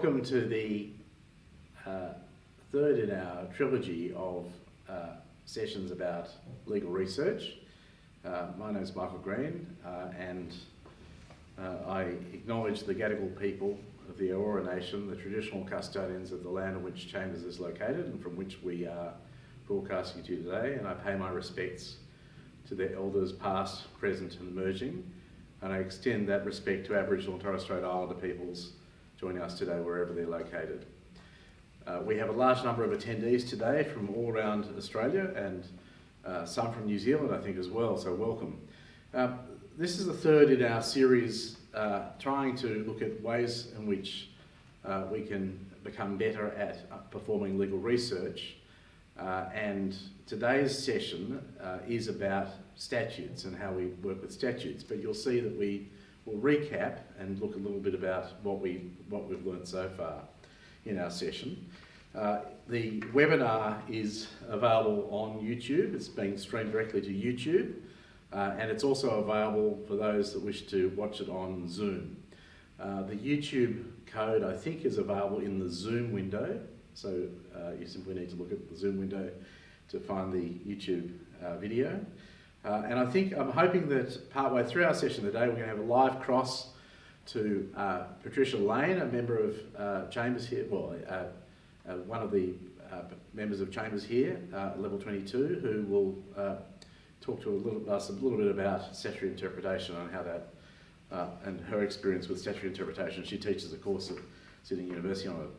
welcome to the third in our trilogy of sessions about legal research. My name is Michael Green, and I acknowledge the Gadigal people of the Eora Nation, the traditional custodians of the land on which Chambers is located and from which we are broadcasting to you today, and I pay my respects to their elders past, present and emerging, and I extend that respect to Aboriginal and Torres Strait Islander peoples joining us today wherever they're located. We have a large number of attendees today from all around Australia and some from New Zealand I think as well, so welcome. This is the third in our series trying to look at ways in which we can become better at performing legal research, and today's session is about statutes and how we work with statutes, but you'll see that we will recap and look a little bit about what we've learned so far in our session. The webinar is available on YouTube. It's being streamed directly to YouTube, and it's also available for those that wish to watch it on Zoom. The YouTube code, I think, is available in the Zoom window, so you simply need to look at the Zoom window to find the YouTube video. And I'm hoping that partway through our session today we're going to have a live cross to Patricia Lane, a member of Chambers here, well, one of the members of Chambers here, level 22, who will talk to us a little bit about statutory interpretation and how that, and her experience with statutory interpretation. She teaches a course at Sydney University on it.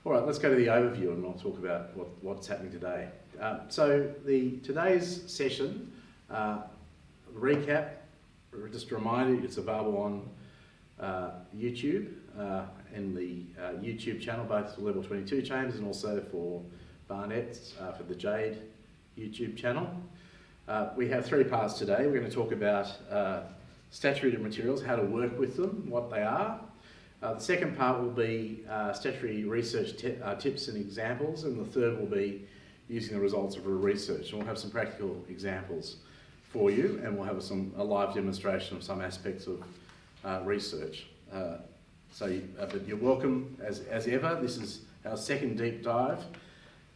All right, let's go to the overview and I'll talk about what's happening today. So today's session, recap, just a reminder, it's available on YouTube, in the YouTube channel, both for Level 22 Chambers and also for Barnett's, for the Jade YouTube channel. We have three parts today. We're going to talk about statutory materials, how to work with them, what they are. The second part will be statutory research tips and examples, and the third will be using the results of a research. And we'll have some practical examples for you, and we'll have a live demonstration of some aspects of research. But you're welcome as ever. This is our second deep dive,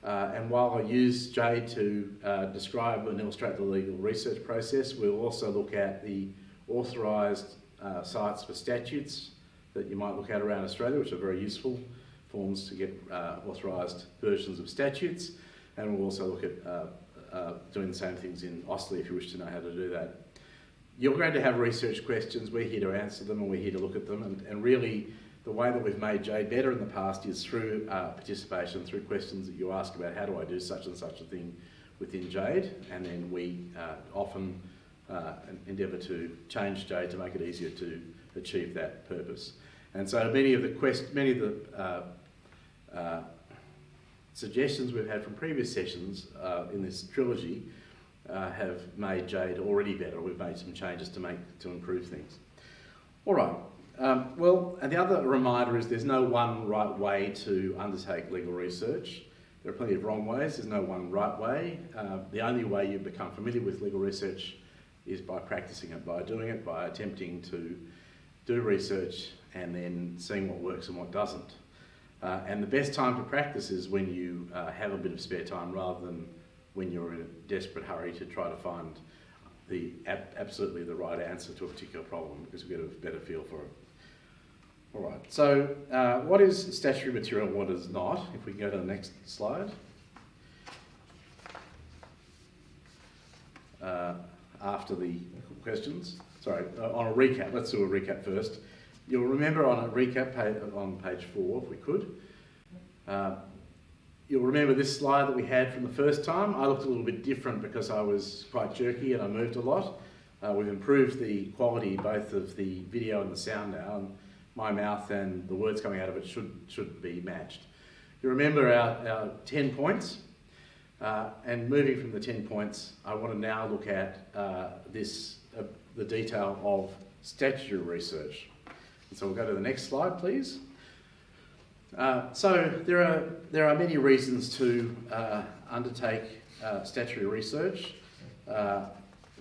and while I use Jade to describe and illustrate the legal research process, we'll also look at the authorised sites for statutes that you might look at around Australia, which are very useful forms to get authorised versions of statutes, and we'll also look at doing the same things in AUSTLI if you wish to know how to do that. You're going to have research questions. We're here to answer them and we're here to look at them, and really the way that we've made Jade better in the past is through participation, through questions that you ask about how do I do such and such a thing within Jade, and then we often endeavour to change Jade to make it easier to achieve that purpose. And so many of the suggestions we've had from previous sessions in this trilogy have made Jade already better. We've made some changes to improve things. All right. And the other reminder is there's no one right way to undertake legal research. There are plenty of wrong ways. There's no one right way. The only way you become familiar with legal research is by practicing it, by doing it, by attempting to do research and then seeing what works and what doesn't. And the best time to practice is when you have a bit of spare time rather than when you're in a desperate hurry to try to find absolutely the right answer to a particular problem, because we get a better feel for it. All right, so what is statutory material, what is not? If we can go to the next slide. After the questions. Sorry, on a recap, let's do a recap first. You'll remember on a recap on page 4, if we could, you'll remember this slide that we had from the first time. I looked a little bit different because I was quite jerky and I moved a lot. We've improved the quality both of the video and the sound now, and my mouth and the words coming out of it should be matched. You remember our 10 points, and moving from the 10 points, I want to now look at the detail of statutory research. And so we'll go to the next slide, please. So there are many reasons to undertake statutory research.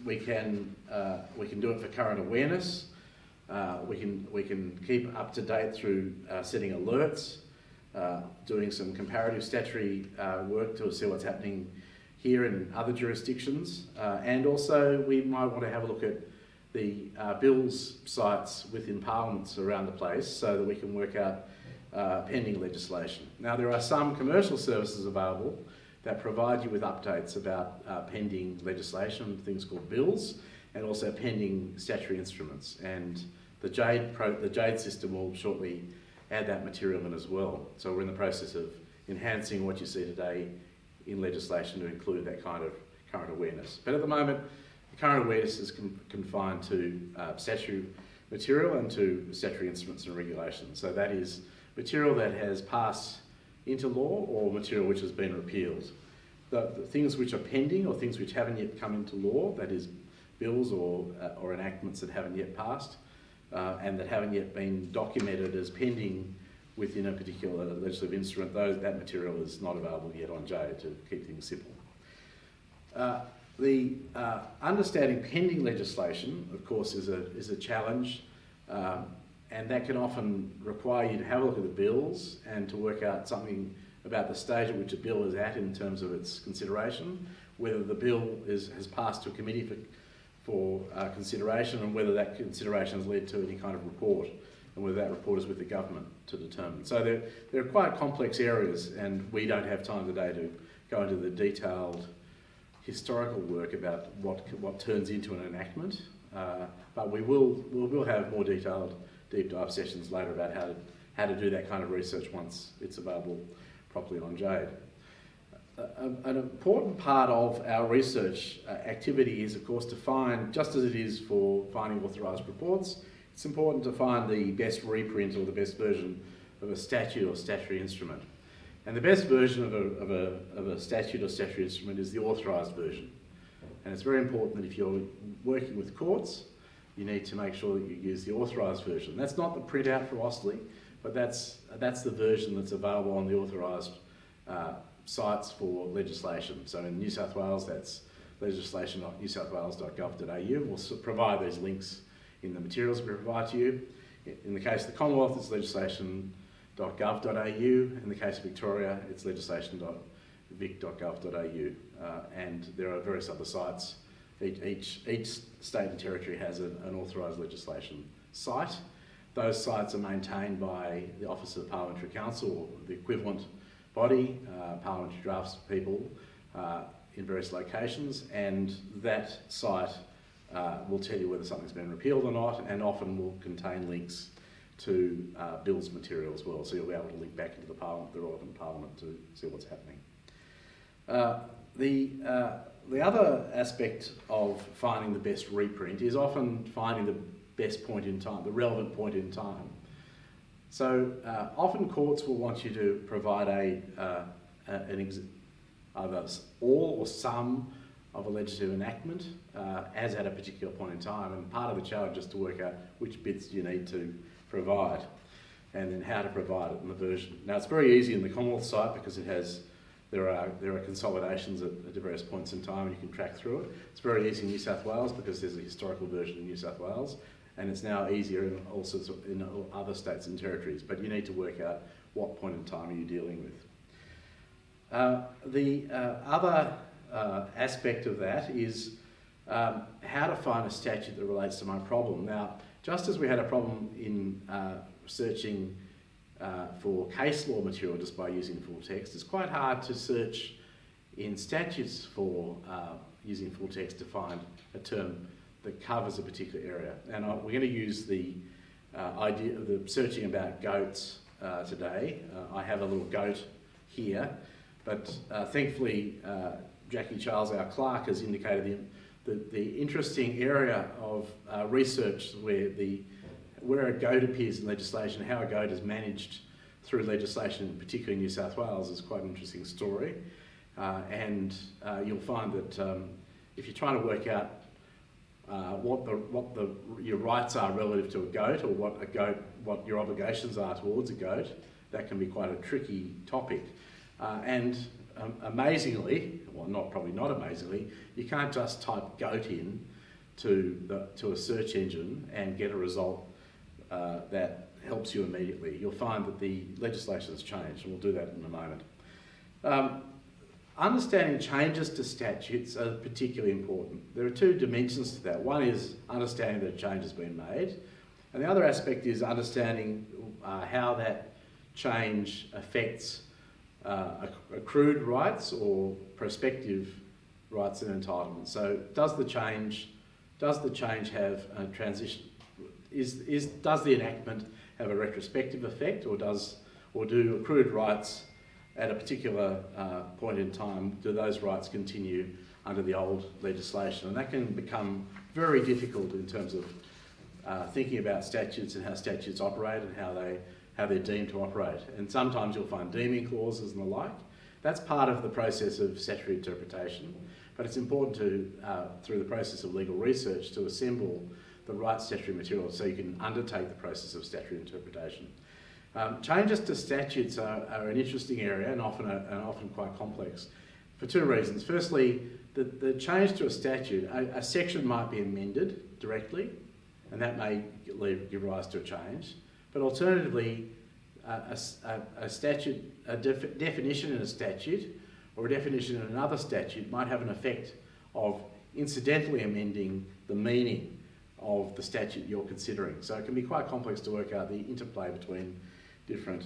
We can do it for current awareness. We can keep up to date through setting alerts, doing some comparative statutory work to see what's happening here and in other jurisdictions, and also we might want to have a look at the bills sites within parliaments around the place so that we can work out pending legislation. Now, there are some commercial services available that provide you with updates about pending legislation, things called bills, and also pending statutory instruments. And the Jade system will shortly add that material in as well. So we're in the process of enhancing what you see today in legislation to include that kind of current awareness. But at the moment, the current awareness is confined to statutory material and to statutory instruments and regulations. So that is material that has passed into law or material which has been repealed. The things which are pending or things which haven't yet come into law, that is bills or enactments that haven't yet passed and that haven't yet been documented as pending within a particular legislative instrument, that material is not available yet on Jade, to keep things simple. The understanding pending legislation, of course, is a challenge, and that can often require you to have a look at the bills and to work out something about the stage at which a bill is at in terms of its consideration, whether the bill has passed to a committee for consideration, and whether that consideration has led to any kind of report, and whether that report is with the government to determine. So they're quite complex areas, and we don't have time today to go into the detailed historical work about what turns into an enactment, but we will have more detailed deep dive sessions later about how to do that kind of research once it's available properly on Jade. An important part of our research activity is, of course, to find, just as it is for finding authorised reports, it's important to find the best reprint or the best version of a statute or statutory instrument. And the best version of a statute or statutory instrument is the authorised version. And it's very important that if you're working with courts, you need to make sure that you use the authorised version. That's not the printout for Austerley, but that's the version that's available on the authorised sites for legislation. So in New South Wales, that's legislation.newsouthwales.gov.au. We'll provide those links in the materials we provide to you. In the case of the Commonwealth, it's legislation.gov.au. In the case of Victoria, it's legislation.vic.gov.au. And there are various other sites. Each state and territory has an authorised legislation site. Those sites are maintained by the Office of the Parliamentary Counsel, or the equivalent body, parliamentary drafts people in various locations, and that site will tell you whether something's been repealed or not, and often will contain links to bills material as well, so you'll be able to link back into the relevant parliament to see what's happening. The other aspect of finding the best reprint is often finding the best point in time, the relevant point in time. So often courts will want you to provide either all or some of a legislative enactment as at a particular point in time, and part of the challenge is to work out which bits you need to provide and then how to provide it in the version. Now, it's very easy in the Commonwealth site because there are consolidations at various points in time and you can track through it. It's very easy in New South Wales because there's a historical version in New South Wales, and it's now easier in all sorts of other states and territories, but you need to work out what point in time are you dealing with. The other aspect of that is how to find a statute that relates to my problem. Now, just as we had a problem in searching for case law material just by using full text, it's quite hard to search in statutes for using full text to find a term that covers a particular area. And we're going to use the idea of the searching about goats today. I have a little goat here, but thankfully Jackie Charles, our clerk, has indicated the interesting area of research where a goat appears in legislation, how a goat is managed through legislation, particularly in New South Wales, is quite an interesting story. And you'll find that if you're trying to work out what your rights are relative to a goat, or what your obligations are towards a goat, that can be quite a tricky topic. And amazingly, well, probably not amazingly, you can't just type goat in to a search engine and get a result that helps you immediately. You'll find that the legislation has changed, and we'll do that in a moment. Understanding changes to statutes are particularly important. There are two dimensions to that. One is understanding that a change has been made, and the other aspect is understanding how that change affects accrued rights or prospective rights and entitlements. So does the change have a transition? Does the enactment have a retrospective effect, or do accrued rights at a particular point in time, do those rights continue under the old legislation? And that can become very difficult in terms of thinking about statutes and how statutes operate and how they're deemed to operate. And sometimes you'll find deeming clauses and the like. That's part of the process of statutory interpretation, but it's important to, through the process of legal research, to assemble the right statutory material so you can undertake the process of statutory interpretation. Changes to statutes are an interesting area and often quite complex for two reasons. Firstly, the change to a statute, a section might be amended directly, and that may give rise to a change. But alternatively, a definition in a statute or a definition in another statute might have an effect of incidentally amending the meaning of the statute you're considering. So it can be quite complex to work out the interplay between different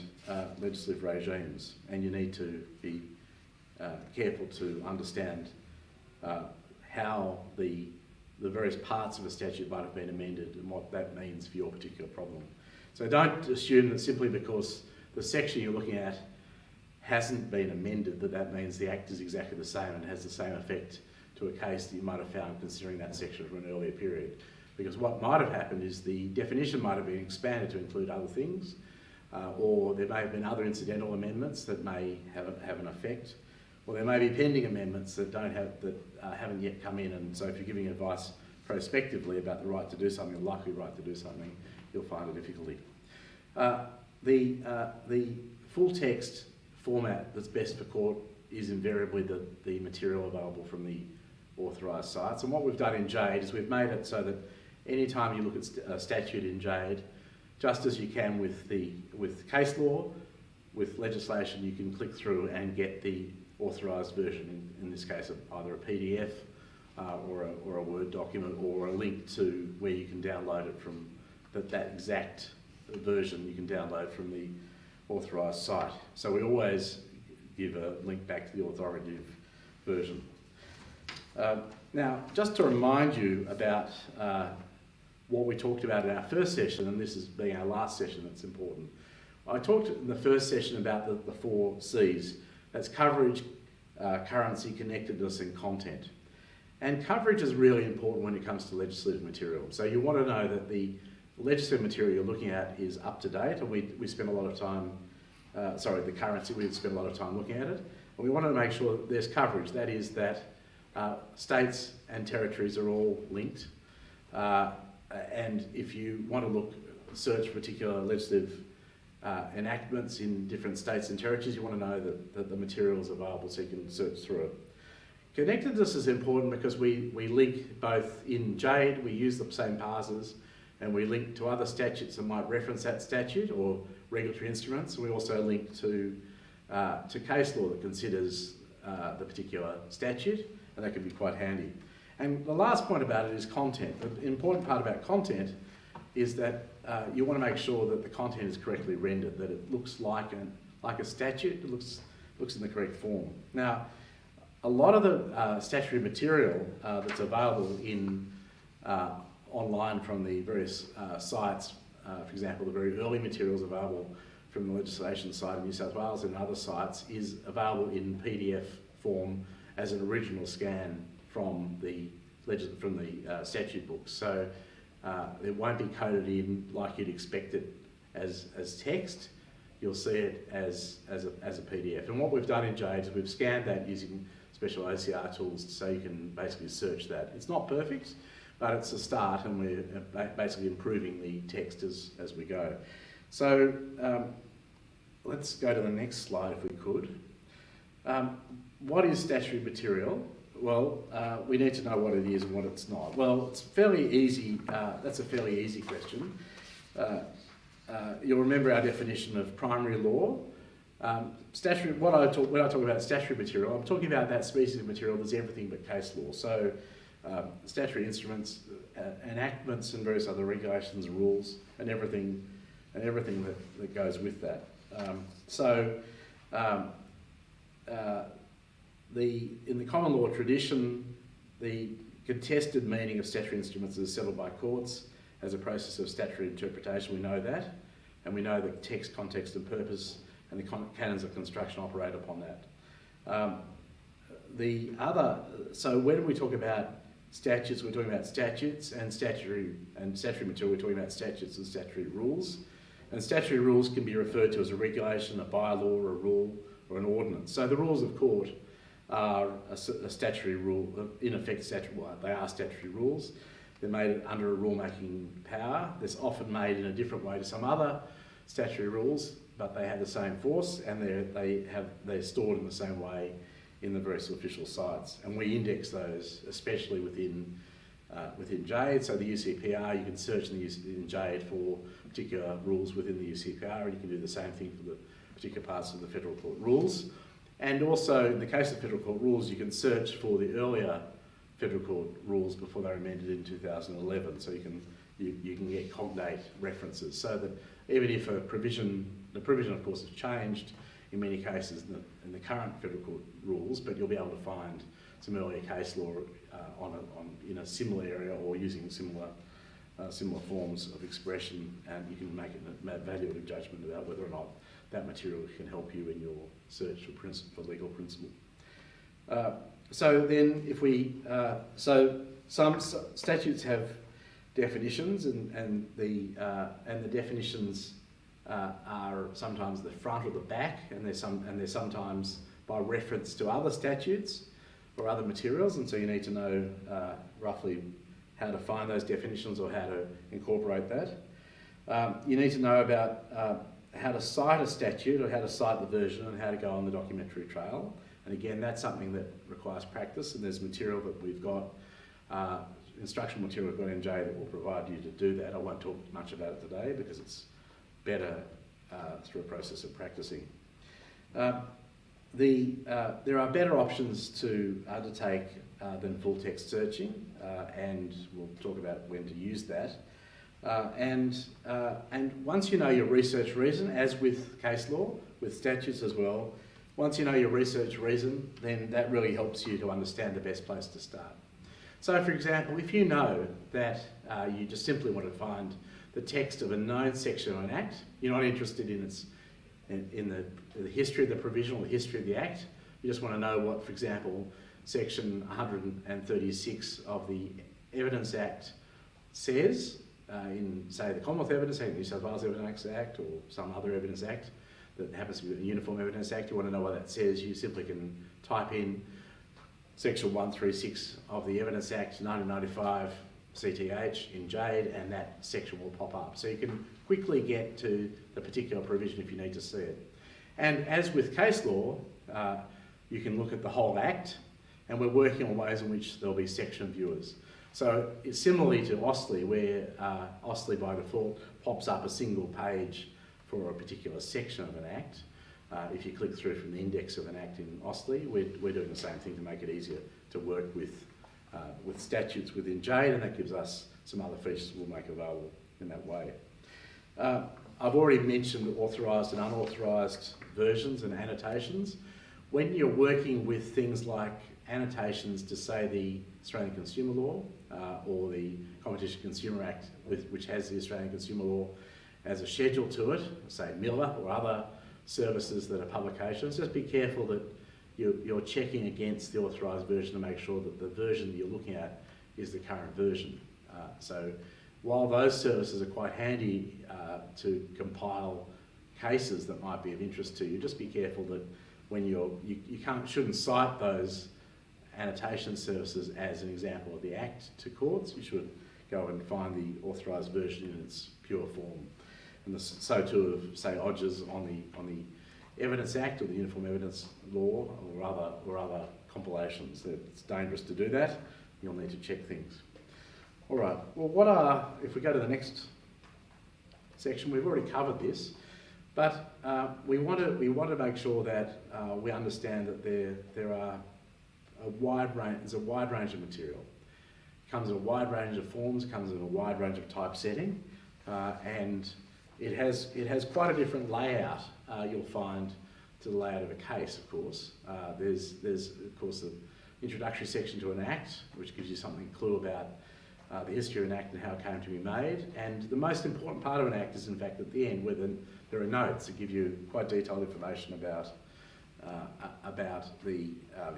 legislative regimes, and you need to be careful to understand how the various parts of a statute might have been amended and what that means for your particular problem. So don't assume that simply because the section you're looking at hasn't been amended that means the Act is exactly the same and has the same effect to a case that you might have found considering that section from an earlier period. Because what might have happened is the definition might have been expanded to include other things, or there may have been other incidental amendments that may have an effect, or there may be pending amendments that haven't yet come in, and so if you're giving advice prospectively about the right to do something, the likely right to do something, you'll find a difficulty. The full text format that's best for court is invariably the material available from the authorised sites, and what we've done in Jade is we've made it so that any time you look at a statute in Jade, just as you can with case law, with legislation, you can click through and get the authorised version, in this case of either a PDF or a Word document, or a link to where you can download it from that exact version you can download from the authorised site. So we always give a link back to the authoritative version. Now, just to remind you about what we talked about in our first session, and this is being our last session, that's important. I talked in the first session about the 4 C's. That's coverage, currency, connectedness and content. And coverage is really important when it comes to legislative material. So you want to know that the legislative material you're looking at is up to date, and we spend a lot of time, the currency, we spend a lot of time looking at it. And we want to make sure that there's coverage. That is that states and territories are all linked. And if you want to search particular legislative enactments in different states and territories, you want to know that the material is available so you can search through it. Connectedness is important because we link both in Jade, we use the same parsers, and we link to other statutes that might reference that statute or regulatory instruments. We also link to case law that considers the particular statute, and that can be quite handy. And the last point about it is content. The important part about content is that you want to make sure that the content is correctly rendered, that it looks like a statute, it looks in the correct form. Now, a lot of the statutory material that's available online from the various sites, for example, the very early materials available from the legislation site in New South Wales and other sites is available in PDF form as an original scan from the statute books. So it won't be coded in like you'd expect it as text. You'll see it as a PDF. And what we've done in Jade is we've scanned that using special OCR tools so you can basically search that. It's not perfect, but it's a start, and we're basically improving the text as we go. So let's go to the next slide if we could. What is statutory material? Well, we need to know what it is and what it's not. Well, it's fairly easy. That's a fairly easy question. You'll remember our definition of primary law. Statutory, when I talk about statutory material, I'm talking about that species of material that's everything but case law. So statutory instruments, enactments and various other regulations and rules and everything that goes with that. In the common law tradition, the contested meaning of statutory instruments is settled by courts as a process of statutory interpretation. We know that, and we know the text, context and purpose and the canons of construction operate upon that. So when we talk about statutes, we're talking about statutes and statutory material, we're talking about statutes and statutory rules. And statutory rules can be referred to as a regulation, a bylaw, a rule, or an ordinance. So the rules of court are a statutory rule, in effect, they are statutory rules. They're made under a rule-making power. They're often made in a different way to some other statutory rules, but they have the same force and they're stored in the same way in the various official sites. And we index those, especially within Jade. So the UCPR, you can search in Jade for particular rules within the UCPR, and you can do the same thing for the particular parts of the Federal Court rules. And also, in the case of Federal Court rules, you can search for the earlier Federal Court rules before they were amended in 2011. So you can get cognate references. So that even if the provision of course has changed in many cases in the current Federal Court rules, but you'll be able to find some earlier case law in a similar area or using similar forms of expression, and you can make an evaluative judgment about whether or not that material can help you in your search for legal principle. So then, some statutes have definitions, and the definitions are sometimes the front or the back, and they're sometimes by reference to other statutes or other materials, and so you need to know roughly how to find those definitions or how to incorporate that. You need to know about how to cite a statute or how to cite the version and how to go on the documentary trail. And again, that's something that requires practice, and there's material that we've got, instructional material we've got in Jade that will provide you to do that. I won't talk much about it today because it's better through a process of practicing. There are better options to undertake than full text searching, and we'll talk about when to use that. And once you know your research reason, as with case law, with statutes as well, once you know your research reason, then that really helps you to understand the best place to start. So for example, if you know that you just simply want to find the text of a known section of an Act, you're not interested in the history of the provision or the history of the Act, you just want to know what, for example, section 136 of the Evidence Act says, in, say, the Commonwealth Evidence Act, New South Wales Evidence Act, or some other Evidence Act that happens to be the Uniform Evidence Act. You want to know what that says, you simply can type in section 136 of the Evidence Act 1995 CTH in Jade, and that section will pop up. So you can quickly get to the particular provision if you need to see it. And as with case law, you can look at the whole Act, and we're working on ways in which there'll be section viewers. So it's similarly to Austlii, where Austlii by default pops up a single page for a particular section of an Act. If you click through from the index of an Act in Austlii, we're doing the same thing to make it easier to work with statutes within Jade, and that gives us some other features we'll make available in that way. I've already mentioned authorised and unauthorised versions and annotations. When you're working with things like annotations to, say, the Australian Consumer Law or the Competition Consumer Act, which has the Australian Consumer Law as a schedule to it, say Miller or other services that are publications, just be careful that you're checking against the authorised version to make sure that the version that you're looking at is the current version. So while those services are quite handy to compile cases that might be of interest to you, just be careful that when you shouldn't cite those annotation services as an example of the Act to courts. You should go and find the authorised version in its pure form. And so too of, say, Odgers on the Evidence Act or the Uniform Evidence Law or other compilations. It's dangerous to do that. You'll need to check things. All right. Well, if we go to the next section. We've already covered this, but we want to make sure that we understand that there are there's a wide range of material. It comes in a wide range of forms, comes in a wide range of typesetting, and it has quite a different layout. You'll find to the layout of a case, of course. There's of course the introductory section to an act, which gives you something clue about the history of an act and how it came to be made. And the most important part of an act is in fact at the end, where there are notes that give you quite detailed information about the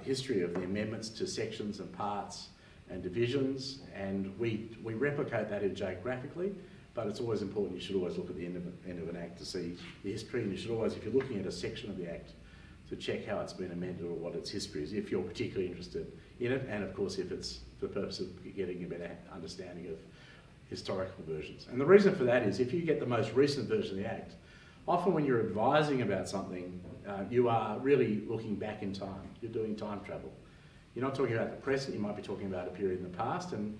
history of the amendments to sections and parts and divisions. And we replicate that in Jade graphically, but it's always important, you should always look at the end of an act to see the history, and you should always, if you're looking at a section of the act, to check how it's been amended or what its history is, if you're particularly interested in it, and of course if it's for the purpose of getting a better understanding of historical versions. And the reason for that is if you get the most recent version of the Act, often when you're advising about something, you are really looking back in time. You're doing time travel. You're not talking about the present, you might be talking about a period in the past, and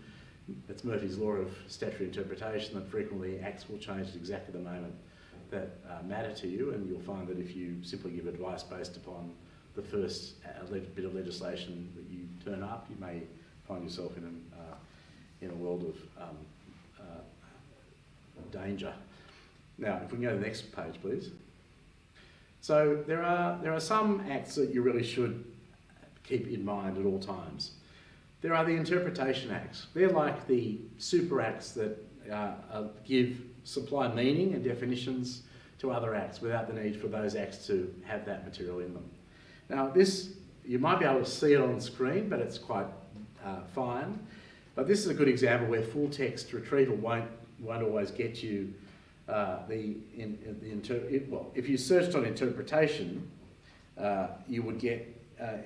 it's Murphy's law of statutory interpretation that frequently acts will change at exactly the moment that matter to you, and you'll find that if you simply give advice based upon the first bit of legislation that you turn up, you may find yourself in a world of danger. Now, if we can go to the next page, please. So there are some acts that you really should keep in mind at all times. There are the interpretation acts. They're like the super acts that supply meaning and definitions to other acts without the need for those acts to have that material in them. Now this, you might be able to see it on the screen, but it's quite fine. But this is a good example where full text retrieval won't always get you if you searched on interpretation, you would get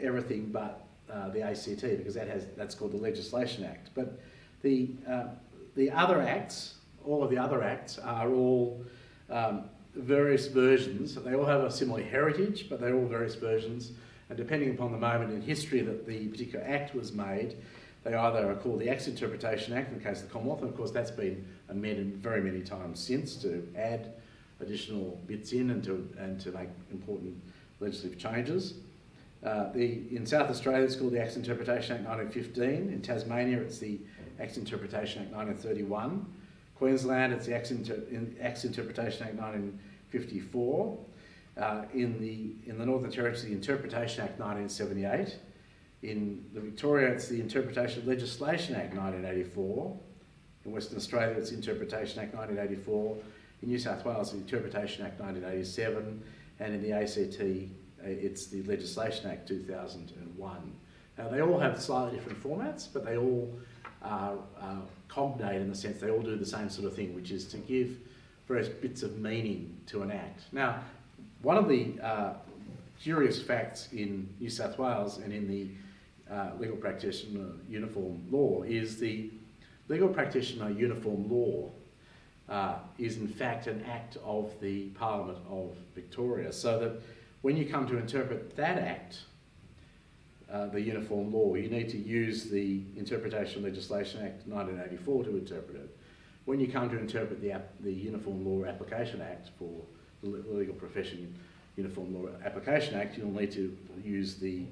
everything but the ACT, because that's called the Legislation Act. But the other acts, all of the other acts, are all various versions. They all have a similar heritage, but they're all various versions. And depending upon the moment in history that the particular act was made, they either are called the Acts Interpretation Act in the case of the Commonwealth, and of course that's been amended very many times since to add additional bits in and to make important legislative changes. In South Australia it's called the Acts Interpretation Act 1915. In Tasmania it's the Acts Interpretation Act 1931. Queensland it's the Acts Interpretation Act 1954. In the Northern Territory it's the Interpretation Act 1978. In Victoria it's the Interpretation Legislation Act 1984. In Western Australia it's the Interpretation Act 1984. In New South Wales it's the Interpretation Act 1987. And in the ACT it's the Legislation Act 2001. Now they all have slightly different formats, but they all are cognate in the sense they all do the same sort of thing, which is to give various bits of meaning to an act. Now, one of the curious facts in New South Wales and in the Legal Practitioner Uniform Law is the Legal Practitioner Uniform Law is in fact an act of the Parliament of Victoria, so that when you come to interpret that act, the Uniform Law, you need to use the Interpretation Legislation Act 1984 to interpret it. When you come to interpret the Uniform Law Application Act for the Legal Profession Uniform Law Application Act, you'll need to use the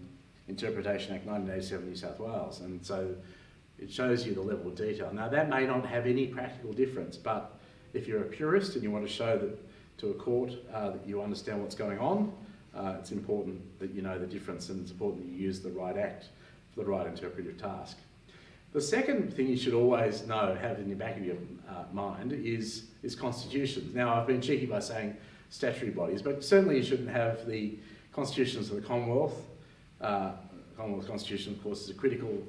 Interpretation Act 1987 New South Wales, and so it shows you the level of detail. Now that may not have any practical difference, but if you're a purist and you want to show that to a court that you understand what's going on, it's important that you know the difference, and it's important that you use the right act for the right interpretive task. The second thing you should always have in the back of your mind is constitutions. Now I've been cheeky by saying statutory bodies, but certainly you shouldn't have the constitutions of the Commonwealth. Commonwealth Constitution, of course, is a critical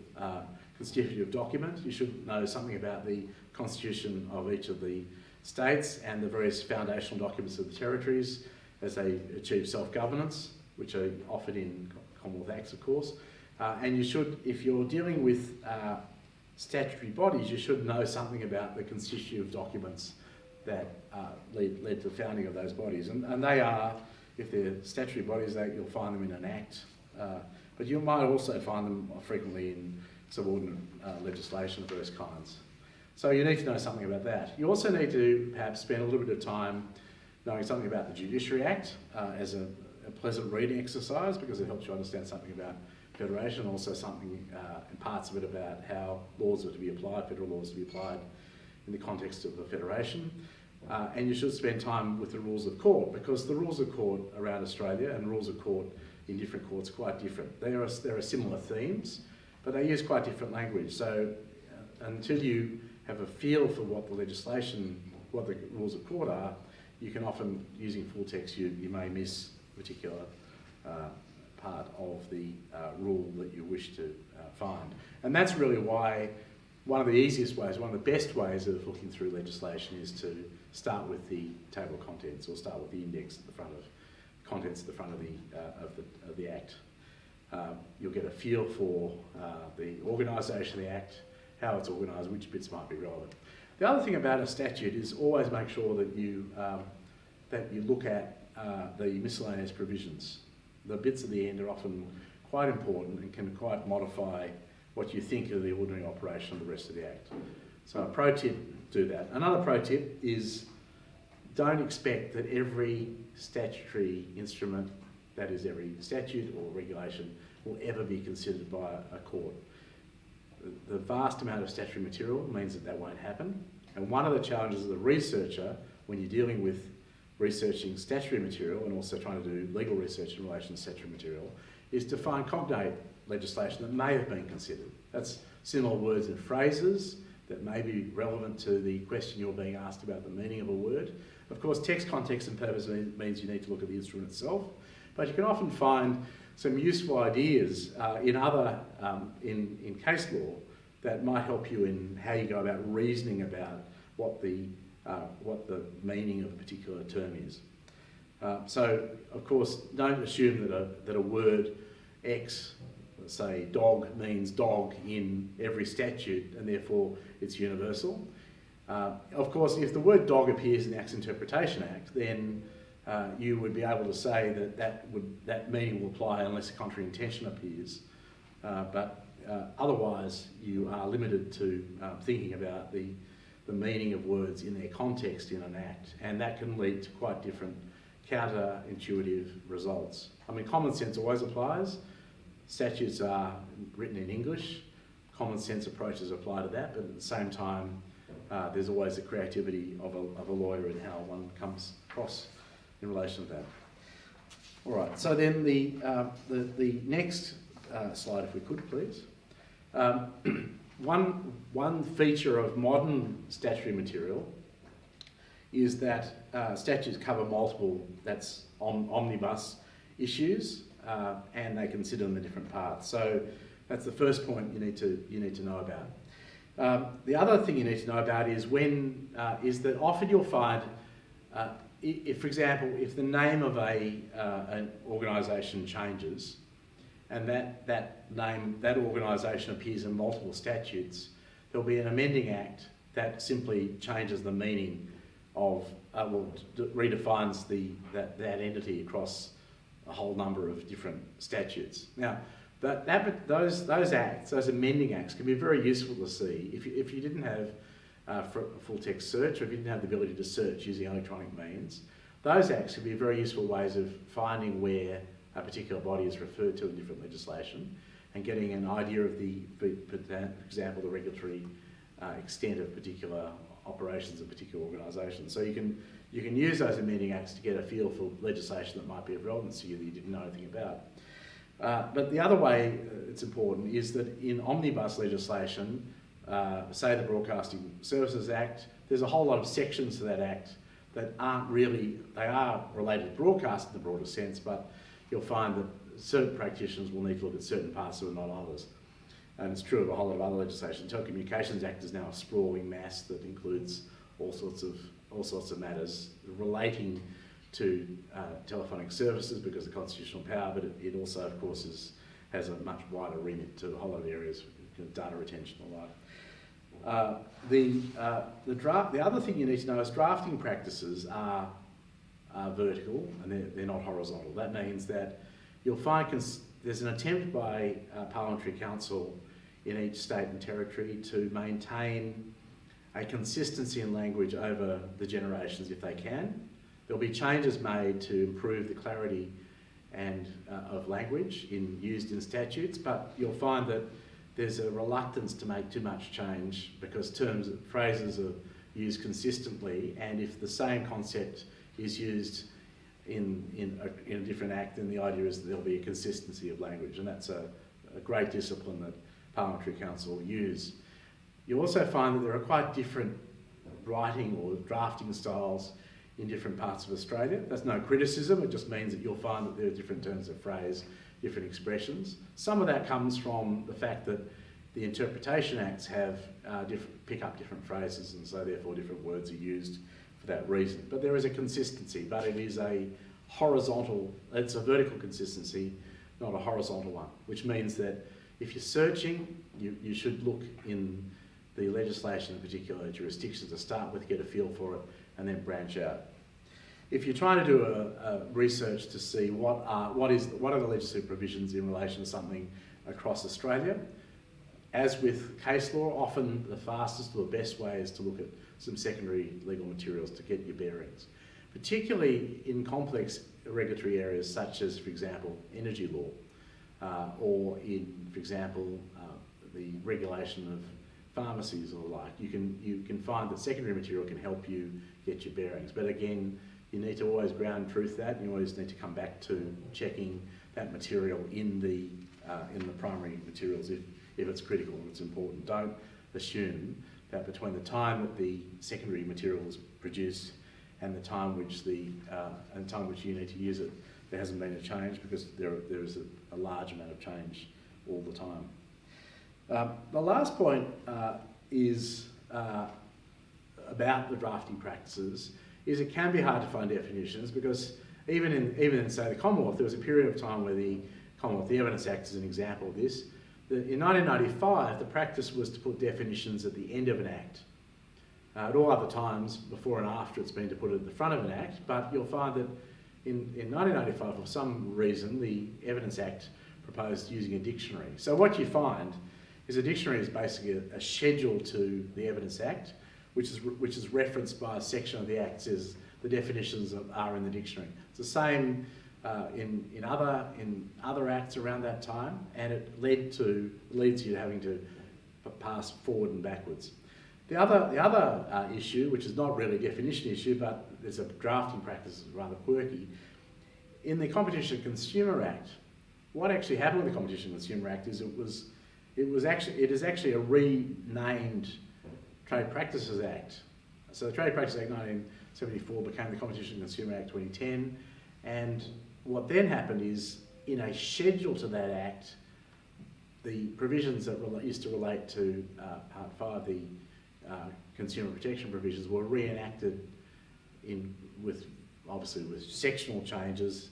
constitutive document. You should know something about the constitution of each of the states and the various foundational documents of the territories as they achieve self-governance, which are offered in Commonwealth Acts, of course. And you should, if you're dealing with statutory bodies, you should know something about the constitutive documents that led to the founding of those bodies. And they are, if they're statutory bodies, you'll find them in an act. But you might also find them frequently in subordinate legislation of various kinds. So you need to know something about that. You also need to perhaps spend a little bit of time knowing something about the Judiciary Act as a pleasant reading exercise, because it helps you understand something about federation, also something in parts of it about how laws are to be applied, federal laws to be applied in the context of the federation. And you should spend time with the rules of court, because the rules of court around Australia and rules of court in different courts are quite different. There are similar themes, but they use quite different language. So until you have a feel for what the legislation, what the rules of court are, you can often, using full text, you may miss a particular part of the rule that you wish to find. And that's really why one of the easiest ways, one of the best ways of looking through legislation is to start with the table of contents, or start with the index at the front of contents at the front of the Act. You'll get a feel for the organisation of the Act, how it's organised, which bits might be relevant. The other thing about a statute is always make sure that you look at the miscellaneous provisions. The bits at the end are often quite important and can quite modify what you think of the ordinary operation of the rest of the Act. So a pro tip, do that. Another pro tip is don't expect that every statutory instrument, that is every statute or regulation, will ever be considered by a court. The vast amount of statutory material means that that won't happen. And one of the challenges of the researcher, when you're dealing with researching statutory material and also trying to do legal research in relation to statutory material, is to find cognate legislation that may have been considered. That's similar words and phrases that may be relevant to the question you're being asked about the meaning of a word. Of course, text, context and purpose means you need to look at the instrument itself, but you can often find some useful ideas in case law that might help you in how you go about reasoning about what the meaning of a particular term is. So, of course, don't assume that a word X, let's say dog, means dog in every statute and therefore it's universal. Of course, if the word dog appears in the Acts Interpretation Act, then you would be able to say that meaning will apply unless a contrary intention appears. But otherwise, you are limited to thinking about the meaning of words in their context in an act, and that can lead to quite different counterintuitive results. I mean, common sense always applies. Statutes are written in English. Common sense approaches apply to that, but at the same time, there's always the creativity of a lawyer and how one comes across in relation to that. All right, so then the next slide, if we could, please. One feature of modern statutory material is that statutes cover multiple, that's omnibus issues, and they consider them in different parts. So that's the first point you need to know about. The other thing you need to know about is is that often you'll find, if, for example, if the name of an organisation changes, and that organisation appears in multiple statutes, there'll be an amending act that simply changes the meaning of, redefines that entity across a whole number of different statutes. Now, those acts, those amending acts, can be very useful to see if you didn't have full text search, or if you didn't have the ability to search using electronic means. Those acts can be very useful ways of finding where a particular body is referred to in different legislation and getting an idea of for example, the regulatory extent of particular operations of particular organisations. So you can use those amending acts to get a feel for legislation that might be of relevance to you that you didn't know anything about. But the other way it's important is that in omnibus legislation, say the Broadcasting Services Act, there's a whole lot of sections to that act that aren't really, they are related to broadcast in the broader sense, but you'll find that certain practitioners will need to look at certain parts of it, not others. And it's true of a whole lot of other legislation. The Telecommunications Act is now a sprawling mass that includes all sorts of matters relating to telephonic services because of constitutional power, but it also, of course, has a much wider remit to a whole lot of areas, data retention and the like. The other thing you need to know is drafting practices are vertical and they're not horizontal. That means that you'll find there's an attempt by Parliamentary Council in each state and territory to maintain a consistency in language over the generations if they can. There'll be changes made to improve the clarity and of language used in statutes, but you'll find that there's a reluctance to make too much change because phrases are used consistently, and if the same concept is used in a different act, then the idea is that there'll be a consistency of language, and that's a great discipline that Parliamentary Council use. You also find that there are quite different writing or drafting styles in different parts of Australia. That's no criticism, it just means that you'll find that there are different terms of phrase, different expressions. Some of that comes from the fact that the Interpretation Acts have pick up different phrases, and so therefore different words are used for that reason. But there is a consistency, but it is a it's a vertical consistency, not a horizontal one, which means that if you're searching, you should look in the legislation in particular jurisdictions to start with, get a feel for it, and then branch out. If you're trying to do a research to see what are the legislative provisions in relation to something across Australia, as with case law, often the fastest or the best way is to look at some secondary legal materials to get your bearings, particularly in complex regulatory areas such as, for example, energy law, or in, for example, the regulation of pharmacies or the like. You can find that secondary material can help you get your bearings. But again, you need to always ground truth that. You always need to come back to checking that material in the primary materials if it's critical and it's important. Don't assume that between the time that the secondary material is produced and the time which you need to use it, there hasn't been a change, because there is a large amount of change all the time. The last point is about the drafting practices. Is it can be hard to find definitions, because even in say the Commonwealth, there was a period of time where the Commonwealth, the Evidence Act is an example of this. In 1995, the practice was to put definitions at the end of an act. At all other times, before and after, it's been to put it at the front of an act, but you'll find that in 1995, for some reason, the Evidence Act proposed using a dictionary. So what you find is a dictionary is basically a schedule to the Evidence Act, which is referenced by a section of the Act, says the definitions are in the dictionary. It's the same in other acts around that time, and it leads you to having to pass forward and backwards. The other issue, which is not really a definition issue, but there's a drafting practice that's rather quirky. In the Competition and Consumer Act, what actually happened with the Competition and Consumer Act is it is actually a renamed Trade Practices Act. So the Trade Practices Act 1974 became the Competition and Consumer Act 2010, and what then happened is, in a schedule to that act, the provisions that used to relate to Part 5, the consumer protection provisions, were reenacted with sectional changes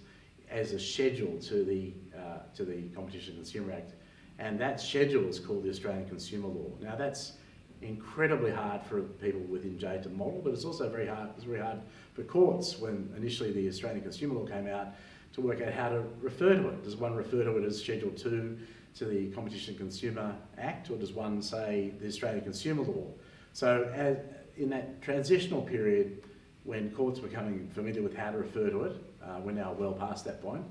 as a schedule to the Competition and Consumer Act, and that schedule is called the Australian Consumer Law. Now that's incredibly hard for people within Jade to model, but it's also very hard. It's very hard for courts when initially the Australian Consumer Law came out to work out how to refer to it. Does one refer to it as Schedule 2 to the Competition and Consumer Act, or does one say the Australian Consumer Law? So in that transitional period, when courts were becoming familiar with how to refer to it, we're now well past that point,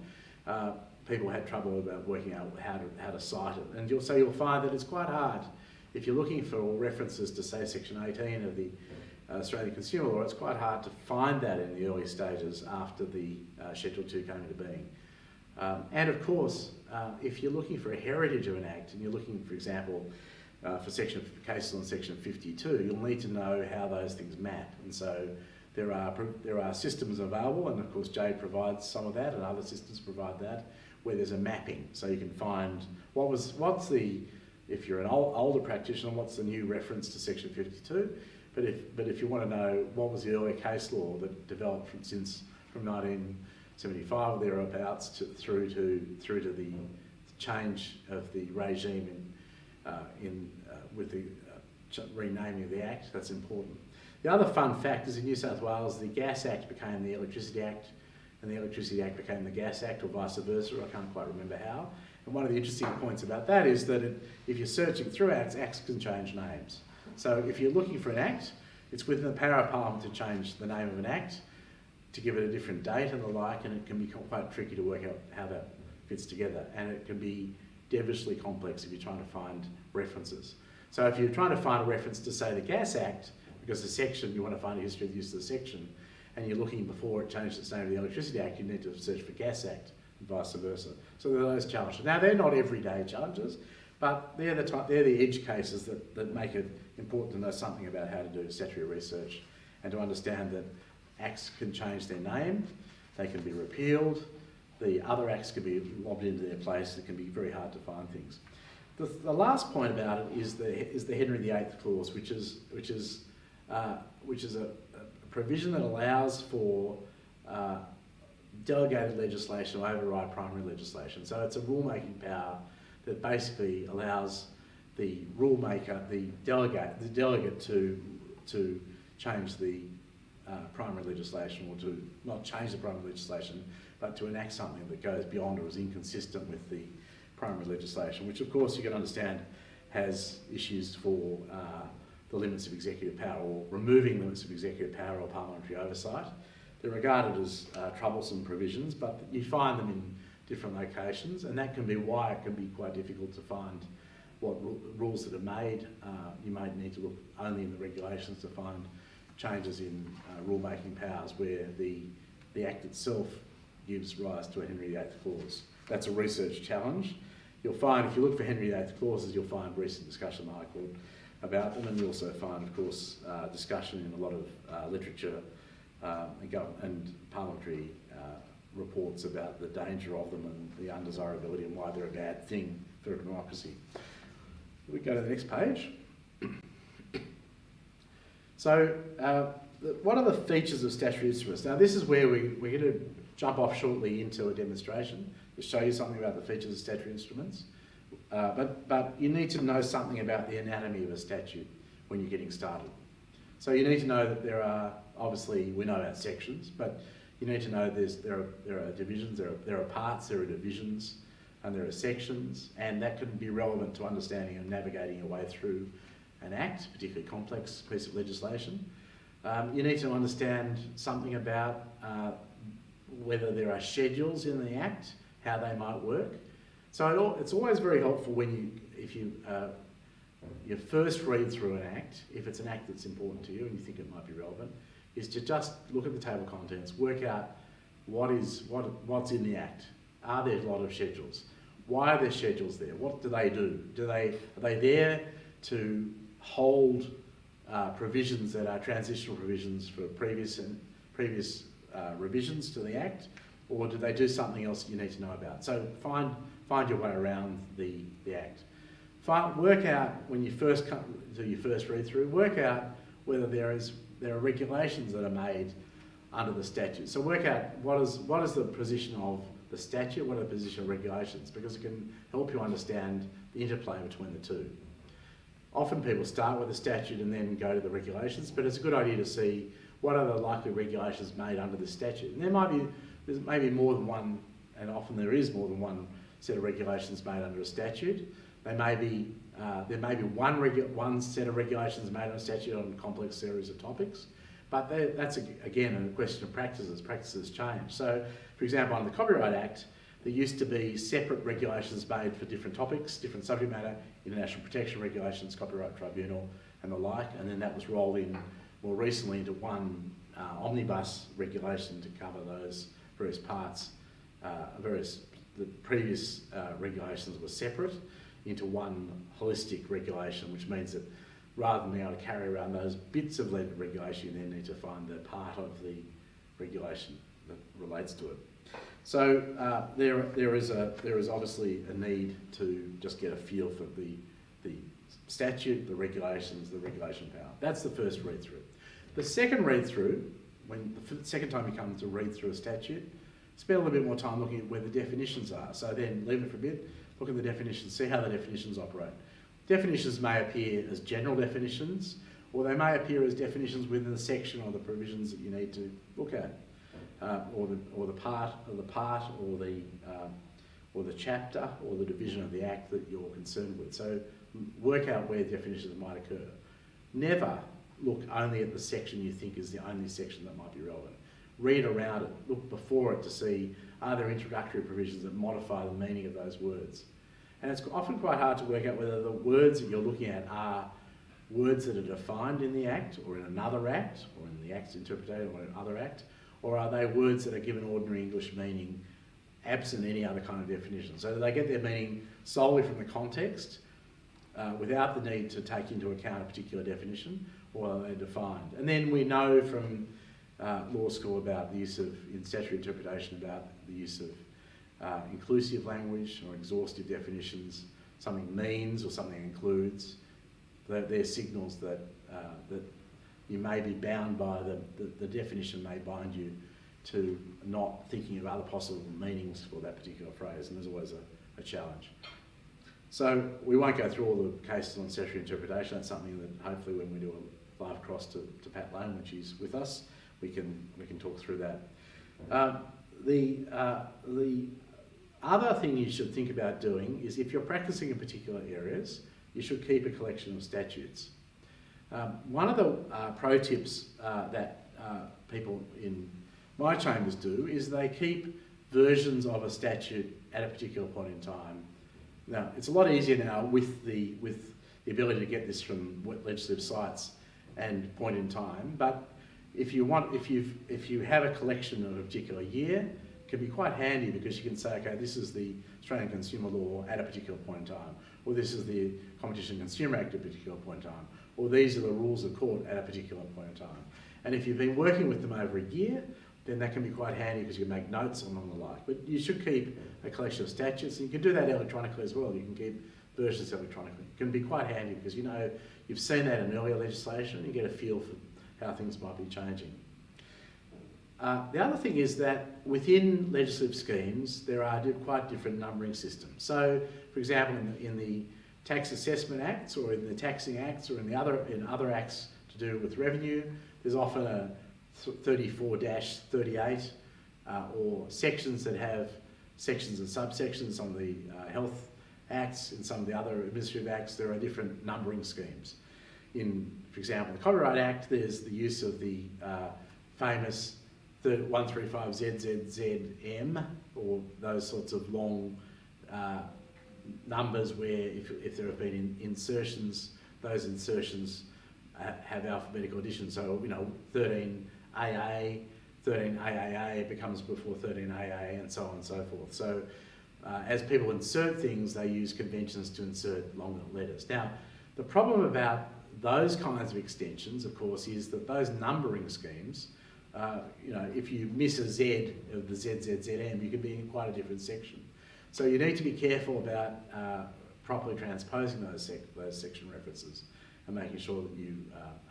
people had trouble about working out how to cite it. And you'll find that it's quite hard. If you're looking for references to, say, Section 18 of the Australian Consumer Law, it's quite hard to find that in the early stages after the Schedule 2 came into being. And of course, if you're looking for a heritage of an act, and you're looking, for example, for cases on Section 52, you'll need to know how those things map. And so there are systems available, and of course Jade provides some of that, and other systems provide that, where there's a mapping. So you can find if you're an older practitioner, what's the new reference to Section 52? But if you want to know what was the earlier case law that developed from 1975 or thereabouts through to the change of the regime with the renaming of the Act, that's important. The other fun fact is in New South Wales, the Gas Act became the Electricity Act, and the Electricity Act became the Gas Act, or vice versa. I can't quite remember how. And one of the interesting points about that is that if you're searching through acts can change names. So if you're looking for an act, it's within the power of Parliament to change the name of an act, to give it a different date and the like, and it can be quite tricky to work out how that fits together. And it can be devilishly complex if you're trying to find references. So if you're trying to find a reference to, say, the Gas Act, because the section, you want to find a history of the use of the section, and you're looking before it changed its name to the Electricity Act, you need to search for Gas Act and vice versa. So there are those challenges. Now, they're not everyday challenges, but they're the edge cases that make it important to know something about how to do statutory research and to understand that acts can change their name, they can be repealed, the other acts can be lobbed into their place, it can be very hard to find things. The last point about it is the Henry VIII clause, which is a provision that allows for delegated legislation to override primary legislation. So it's a rule-making power that basically allows the rule-maker, the delegate to change the primary legislation, or to not change the primary legislation, but to enact something that goes beyond or is inconsistent with the primary legislation, which of course you can understand has issues for the limits of executive power, or removing limits of executive power or parliamentary oversight. They're regarded as troublesome provisions, but you find them in different locations, and that can be why it can be quite difficult to find what rules that are made. You may need to look only in the regulations to find changes in rule-making powers where the Act itself gives rise to a Henry VIII clause. That's a research challenge. You'll find, if you look for Henry VIII clauses, you'll find recent discussion in the High Court about them, and you also find, of course, discussion in a lot of literature and parliamentary reports about the danger of them and the undesirability and why they're a bad thing for a democracy. We go to the next page. So, what are the features of statutory instruments? Now, this is where we're going to jump off shortly into a demonstration to show you something about the features of statutory instruments. But you need to know something about the anatomy of a statute when you're getting started. So you need to know that there are, obviously we know about sections, but you need to know there are divisions, there are parts, there are divisions, and there are sections, and that can be relevant to understanding and navigating your way through an act, particularly complex piece of legislation. You need to understand something about whether there are schedules in the act, how they might work. So it's always very helpful if you first read through an act, if it's an act that's important to you and you think it might be relevant, is to just look at the table of contents, work out what's in the act. Are there a lot of schedules? Why are there schedules there? What do they do? Are they there to hold provisions that are transitional provisions for previous revisions to the Act, or do they do something else you need to know about? So find your way around the Act. Work out, when you first do your first read through, work out whether there are regulations that are made under the statute. So work out what is the position of the statute, what are the position of regulations, because it can help you understand the interplay between the two. Often people start with the statute and then go to the regulations, but it's a good idea to see what are the likely regulations made under the statute. And there's maybe more than one, and often there is more than one set of regulations made under a statute. There may be one set of regulations made under a statute on a complex series of topics, but that's again a question of practices. Practices change. So, for example, under the Copyright Act, there used to be separate regulations made for different topics, different subject matter, international protection regulations, copyright tribunal, and the like, and then that was rolled in more recently into one omnibus regulation to cover those various parts. The previous regulations were separate into one holistic regulation, which means that rather than being able to carry around those bits of regulation, you then need to find the part of the regulation that relates to it. So there is obviously a need to just get a feel for the statute, the regulations, the regulation power. That's the first read through. The second read through, when the second time you come to read through a statute, spend a little bit more time looking at where the definitions are. So then leave it for a bit, look at the definitions, see how the definitions operate. Definitions may appear as general definitions, or they may appear as definitions within the section or the provisions that you need to look at, or the part, or the chapter, or the division of the Act that you're concerned with. So work out where definitions might occur. never look only at the section you think is the only section that might be relevant. Read around it, look before it to see, are there introductory provisions that modify the meaning of those words? And it's often quite hard to work out whether the words that you're looking at are words that are defined in the Act or in another Act, or in the Act's interpretation or in another Act, or are they words that are given ordinary English meaning absent any other kind of definition? So they get their meaning solely from the context without the need to take into account a particular definition, or are they defined? And then we know from law school about the use of, in statutory interpretation, about the use of inclusive language or exhaustive definitions. Something means or something includes. They're signals that that you may be bound by, the definition may bind you to not thinking of other possible meanings for that particular phrase, and there's always a challenge. So we won't go through all the cases on statutory interpretation. That's something that hopefully when we do a live cross to Pat Lane, which is with us, we can talk through that. The other thing you should think about doing is, if you're practicing in particular areas, you should keep a collection of statutes. One of the pro tips that people in my chambers do is they keep versions of a statute at a particular point in time. Now, it's a lot easier now with the ability to get this from legislative sites and point in time, but if you have a collection of a particular year, it can be quite handy, because you can say, okay, this is the Australian Consumer Law at a particular point in time, or this is the Competition and Consumer Act at a particular point in time, or these are the rules of court at a particular point in time. And if you've been working with them over a year, then that can be quite handy, because you can make notes on them and the like. But you should keep a collection of statutes, and you can do that electronically as well. You can keep versions electronically. It can be quite handy, because you know you've seen that in earlier legislation, and you get a feel for how things might be changing. The other thing is that within legislative schemes, there are quite different numbering systems. So, for example, in the Tax Assessment Acts, or in the Taxing Acts, or in other acts to do with revenue, there's often a 34-38 or sections that have sections and subsections. Some of the health acts and some of the other administrative acts, there are different numbering schemes. In, for example, the Copyright Act, there's the use of the famous 135ZZZM, or those sorts of long numbers where if there have been insertions, those insertions have alphabetical addition. So, 13AA, 13AAA becomes before 13AA, and so on and so forth. So as people insert things, they use conventions to insert longer letters. Now, the problem about those kinds of extensions, of course, is that those numbering schemes, if you miss a Z of the ZZZM, you can be in quite a different section. So you need to be careful about properly transposing those section references and making sure that you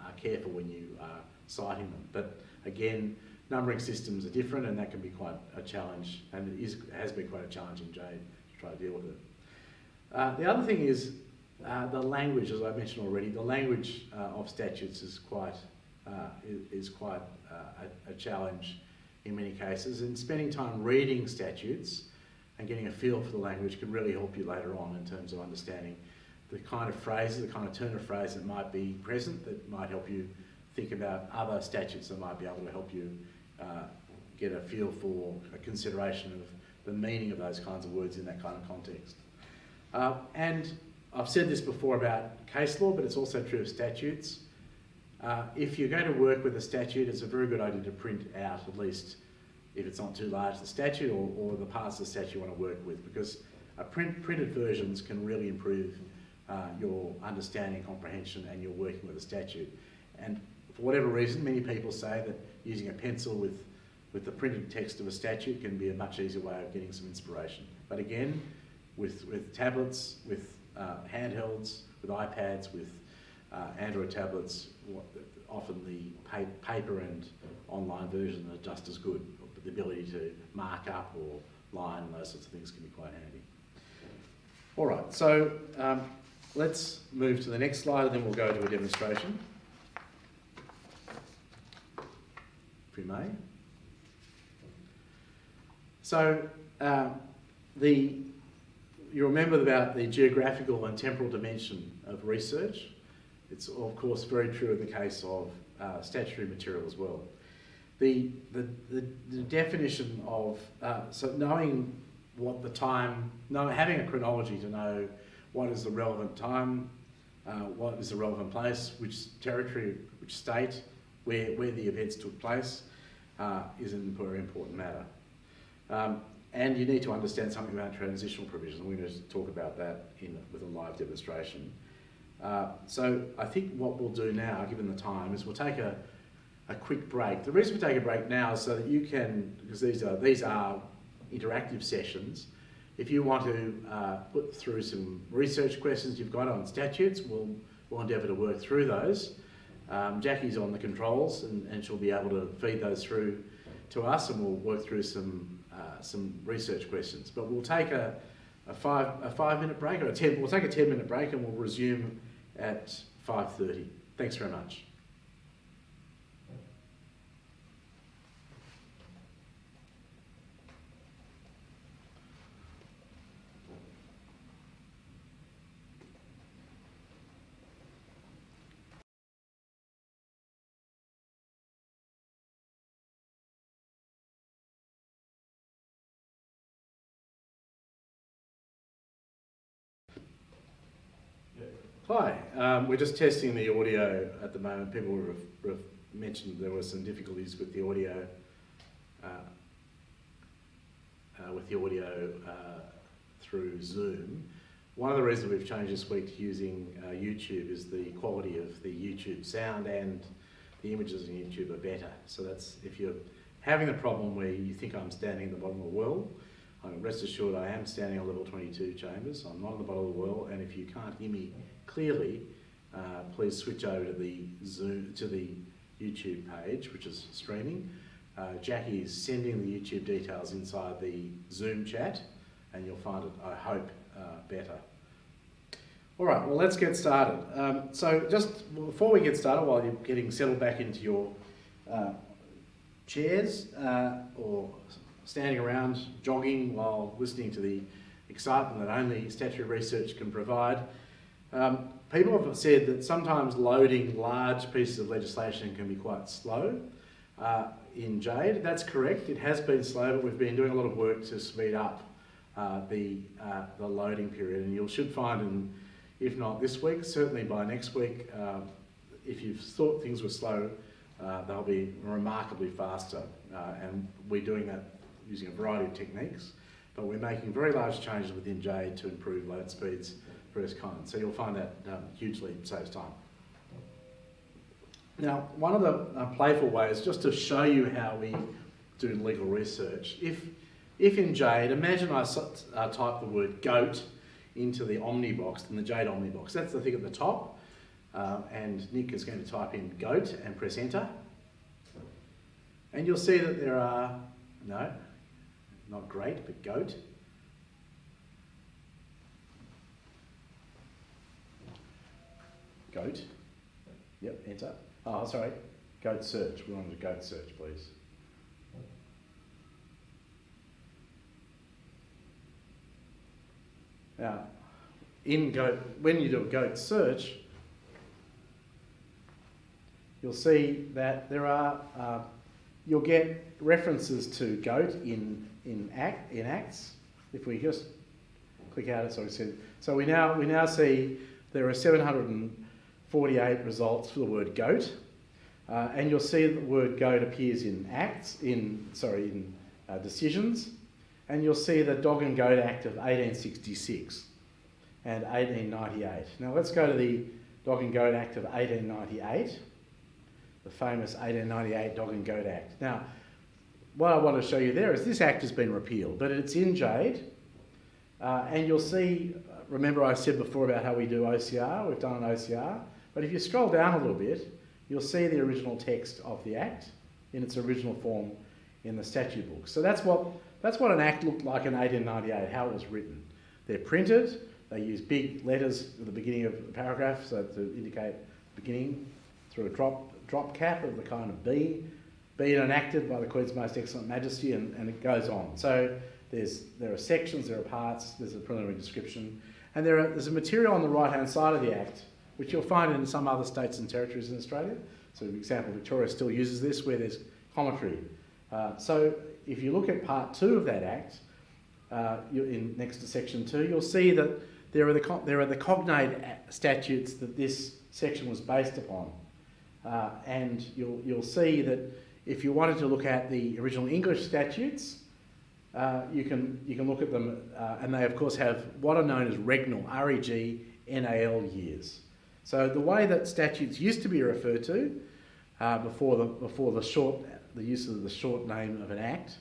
are careful when you are citing them. But again, numbering systems are different, and that can be quite a challenge, and has been quite a challenge in Jade to try to deal with it. The other thing is the language, as I mentioned already. The language of statutes is quite a challenge in many cases, and spending time reading statutes and getting a feel for the language can really help you later on in terms of understanding the kind of phrases, the kind of turn of phrase that might be present, that might help you think about other statutes that might be able to help you get a feel for a consideration of the meaning of those kinds of words in that kind of context. And I've said this before about case law, but it's also true of statutes. If you're going to work with a statute, it's a very good idea to print out, at least if it's not too large, the statute or the parts of the statute you want to work with, because printed versions can really improve your understanding, comprehension, and your working with a statute. And for whatever reason, many people say that using a pencil with the printed text of a statute can be a much easier way of getting some inspiration. But again, with tablets, with handhelds, with iPads, with Android tablets, often the paper and online version are just as good. But the ability to mark up or line and those sorts of things can be quite handy. All right, so let's move to the next slide, and then we'll go to a demonstration, if we may. So you remember about the geographical and temporal dimension of research. It's of course very true in the case of statutory material as well. The definition of, so knowing what the time, having a chronology to know what is the relevant time, what is the relevant place, which territory, which state, where the events took place, is a very important matter. And you need to understand something about transitional provisions. We're going to talk about that with a live demonstration. So I think what we'll do now, given the time, is we'll take a quick break. The reason we take a break now is so that you can, because these are interactive sessions, if you want to put through some research questions you've got on statutes, we'll endeavour to work through those. Jackie's on the controls and she'll be able to feed those through to us, and we'll work through some research questions. But we'll take a 5-minute break, or we'll take a 10-minute break, and we'll resume at 5:30. Thanks very much. Hi, we're just testing the audio at the moment. People have mentioned there were some difficulties with the audio through Zoom. One of the reasons we've changed this week to using YouTube is the quality of the YouTube sound and the images in YouTube are better. So that's, if you're having a problem where you think I'm standing at the bottom of the well, rest assured I am standing on level 22 chambers. I'm not at the bottom of the well, and if you can't hear me clearly, please switch over to the YouTube page, which is streaming. Jackie is sending the YouTube details inside the Zoom chat, and you'll find it, I hope, better. All right, well, let's get started. So just before we get started, while you're getting settled back into your chairs or standing around jogging while listening to the excitement that only statutory research can provide, people have said that sometimes loading large pieces of legislation can be quite slow in Jade. That's correct, it has been slow, but we've been doing a lot of work to speed up the loading period, and you should find, if not this week, certainly by next week, if you've thought things were slow, they'll be remarkably faster, and we're doing that using a variety of techniques, but we're making very large changes within Jade to improve load speeds of various kinds. So you'll find that hugely saves time. Now, one of the playful ways, just to show you how we do legal research, if in Jade, imagine I type the word goat into the Omni box, in the Jade Omni box. That's the thing at the top, and Nick is going to type in goat and press enter. And you'll see that there are, no, not great, but goat. Goat. Yep, enter. Oh, sorry. Goat search. We wanted a goat search, please. Now, in goat, when you do a goat search, you'll see that there are, you'll get references to goat in Acts. If we just click out it, so we now see there are 748 results for the word goat, and you'll see that the word goat appears in decisions, and you'll see the Dog and Goat Act of 1866 and 1898. Now let's go to the Dog and Goat Act of 1898, the famous 1898 Dog and Goat Act. Now, what I want to show you there is this act has been repealed, but it's in Jade, and you'll see, remember I said before about how we do OCR, we've done an OCR, but if you scroll down a little bit, you'll see the original text of the Act in its original form in the statute book. So that's what an Act looked like in 1898, how it was written. They're printed, they use big letters at the beginning of the paragraph, so to indicate beginning, through a drop cap of the kind of B, being enacted by the Queen's Most Excellent Majesty, and it goes on. So there are sections, there are parts, there's a preliminary description, and there's a material on the right-hand side of the Act which you'll find in some other states and territories in Australia. So, for example, Victoria still uses this where there's commentary. So if you look at Part 2 of that Act, next to Section 2, you'll see that there are the cognate statutes that this section was based upon. And you'll see that if you wanted to look at the original English statutes, you can look at them, and they of course have what are known as regnal, R-E-G-N-A-L years. So the way that statutes used to be referred to before the use of the short name of an act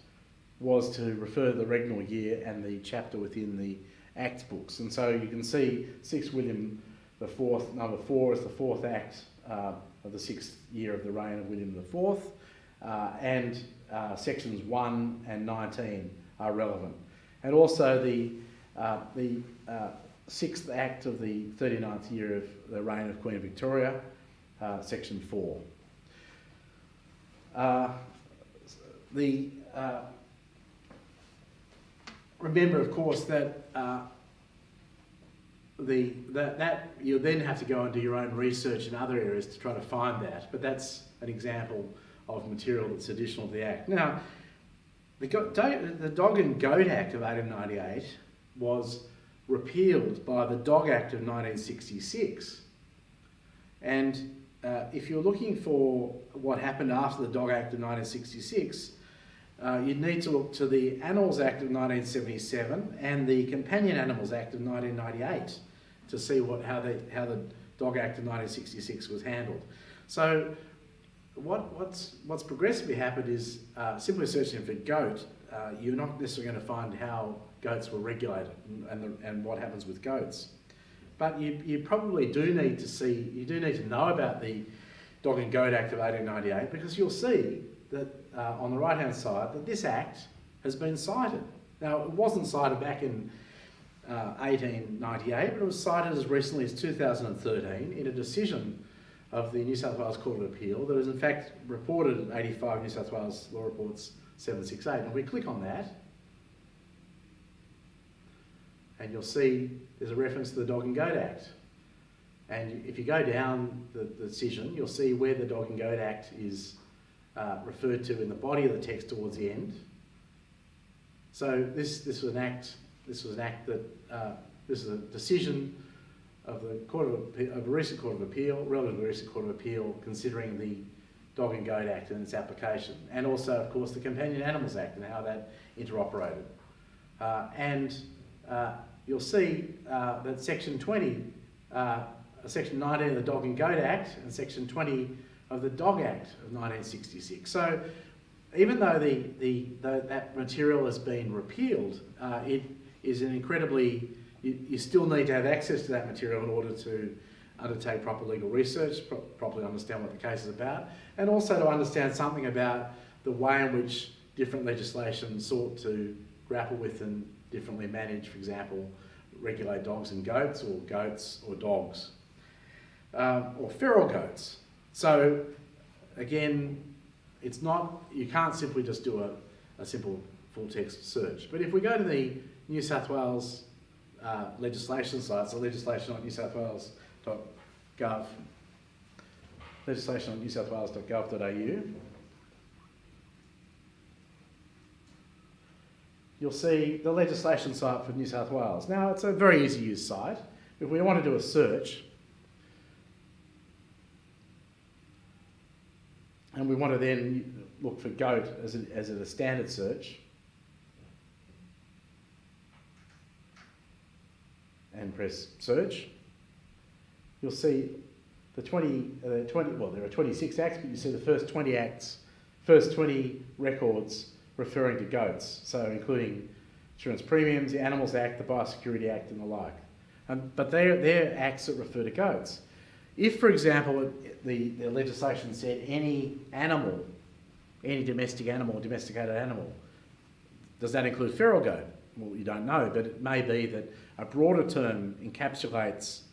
was to refer to the regnal year and the chapter within the Acts books. And so you can see 6 William IV, number 4 is the 4th Act of the 6th year of the reign of William IV, and sections 1 and 19 are relevant. And also the 6th Act of the 39th year of the reign of Queen Victoria, section 4. Remember, of course, that that you'll then have to go and do your own research in other areas to try to find that. But that's an example of material that's additional to the Act. Now, the Dog and Goat Act of 1898 was repealed by the Dog Act of 1966. And if you're looking for what happened after the Dog Act of 1966, you'd need to look to the Animals Act of 1977 and the Companion Animals Act of 1998 to see how the Dog Act of 1966 was handled. So what's progressively happened is simply searching for goat, you're not necessarily going to find how goats were regulated and what happens with goats. But you probably do need to know about the Dog and Goat Act of 1898, because you'll see that on the right-hand side that this Act has been cited. Now, it wasn't cited back in 1898, but it was cited as recently as 2013 in a decision of the New South Wales Court of Appeal that is in fact reported in 85 New South Wales Law Reports 768. And if we click on that, and you'll see there's a reference to the Dog and Goat Act. And if you go down the decision, you'll see where the Dog and Goat Act is referred to in the body of the text towards the end. So this was an act that this is a decision of a recent Court of Appeal, relatively recent Court of Appeal, considering the Dog and Goat Act and its application, and also, of course, the Companion Animals Act and how that interoperated. You'll see that Section 20, Section 19 of the Dog and Goat Act and Section 20 of the Dog Act of 1966. So even though that material has been repealed, it is an incredibly, you still need to have access to that material in order to undertake proper legal research, properly understand what the case is about, and also to understand something about the way in which different legislation sought to grapple with and differently manage, for example, regulate dogs and goats or dogs, or feral goats. So again, you can't simply just do a simple full text search. But if we go to the New South Wales legislation site, so legislation on newsouthwales.gov, legislation on newsouthwales.gov.au, you'll see the legislation site for New South Wales. Now, it's a very easy to use site. If we want to do a search, and we want to then look for goat as a standard search, and press search, you'll see there are 26 acts, but you see the first 20 records referring to goats, so including insurance premiums, the Animals Act, the Biosecurity Act and the like. But they're acts that refer to goats. If, for example, the legislation said any animal, any domestic animal or domesticated animal, does that include feral goat? Well, you don't know, but it may be that a broader term encapsulates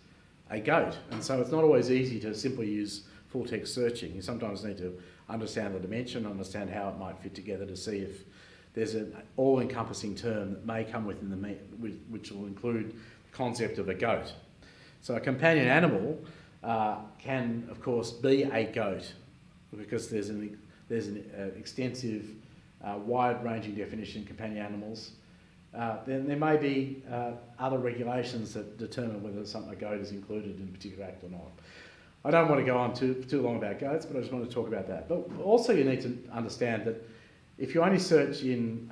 a goat, and so it's not always easy to simply use full text searching. You sometimes need to understand the dimension, understand how it might fit together to see if there's an all-encompassing term that may come within which will include the concept of a goat. So a companion animal can, of course, be a goat, because there's an extensive, wide-ranging definition of companion animals. Then there may be other regulations that determine whether a goat is included in a particular act or not. I don't want to go on too long about goats, but I just want to talk about that. But also you need to understand that if you only search in,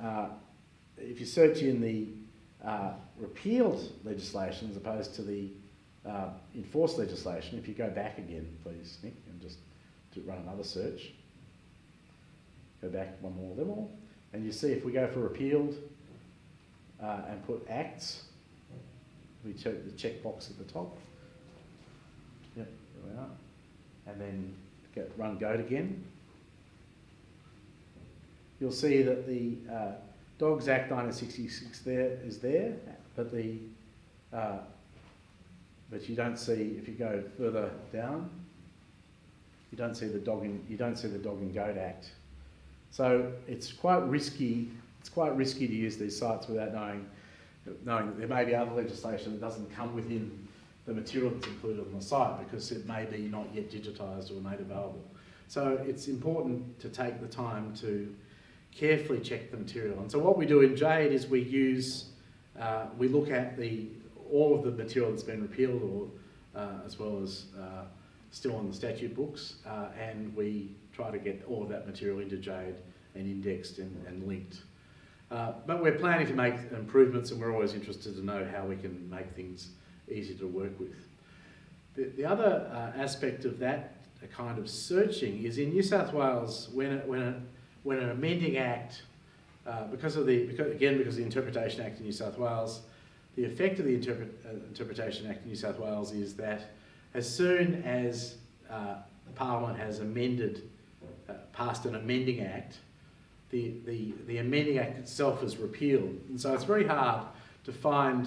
if you search in the repealed legislation as opposed to the enforced legislation, if you go back again, please, Nick, and just run another search. Go back one more level, and you see if we go for repealed and put acts, we check the checkbox at the top. Yep, there we are. And then run goat again. You'll see that the Dogs Act 1966 is there, but but you don't see, if you go further down, you don't see the Dog and Goat Act. So it's quite risky. It's quite risky to use these sites without knowing that there may be other legislation that doesn't come within the material that's included on the site, because it may be not yet digitised or made available. So it's important to take the time to carefully check the material. And so what we do in Jade is we look at all of the material that's been repealed, or as well as still on the statute books, and we try to get all of that material into Jade and indexed and linked. But we're planning to make improvements, and we're always interested to know how we can make things easy to work with. The other aspect of that kind of searching is in New South Wales, when an amending act, because of the Interpretation Act in New South Wales, the effect of the Interpretation Act in New South Wales is that as soon as the Parliament has passed an amending act, the amending act itself is repealed. And so it's very hard to find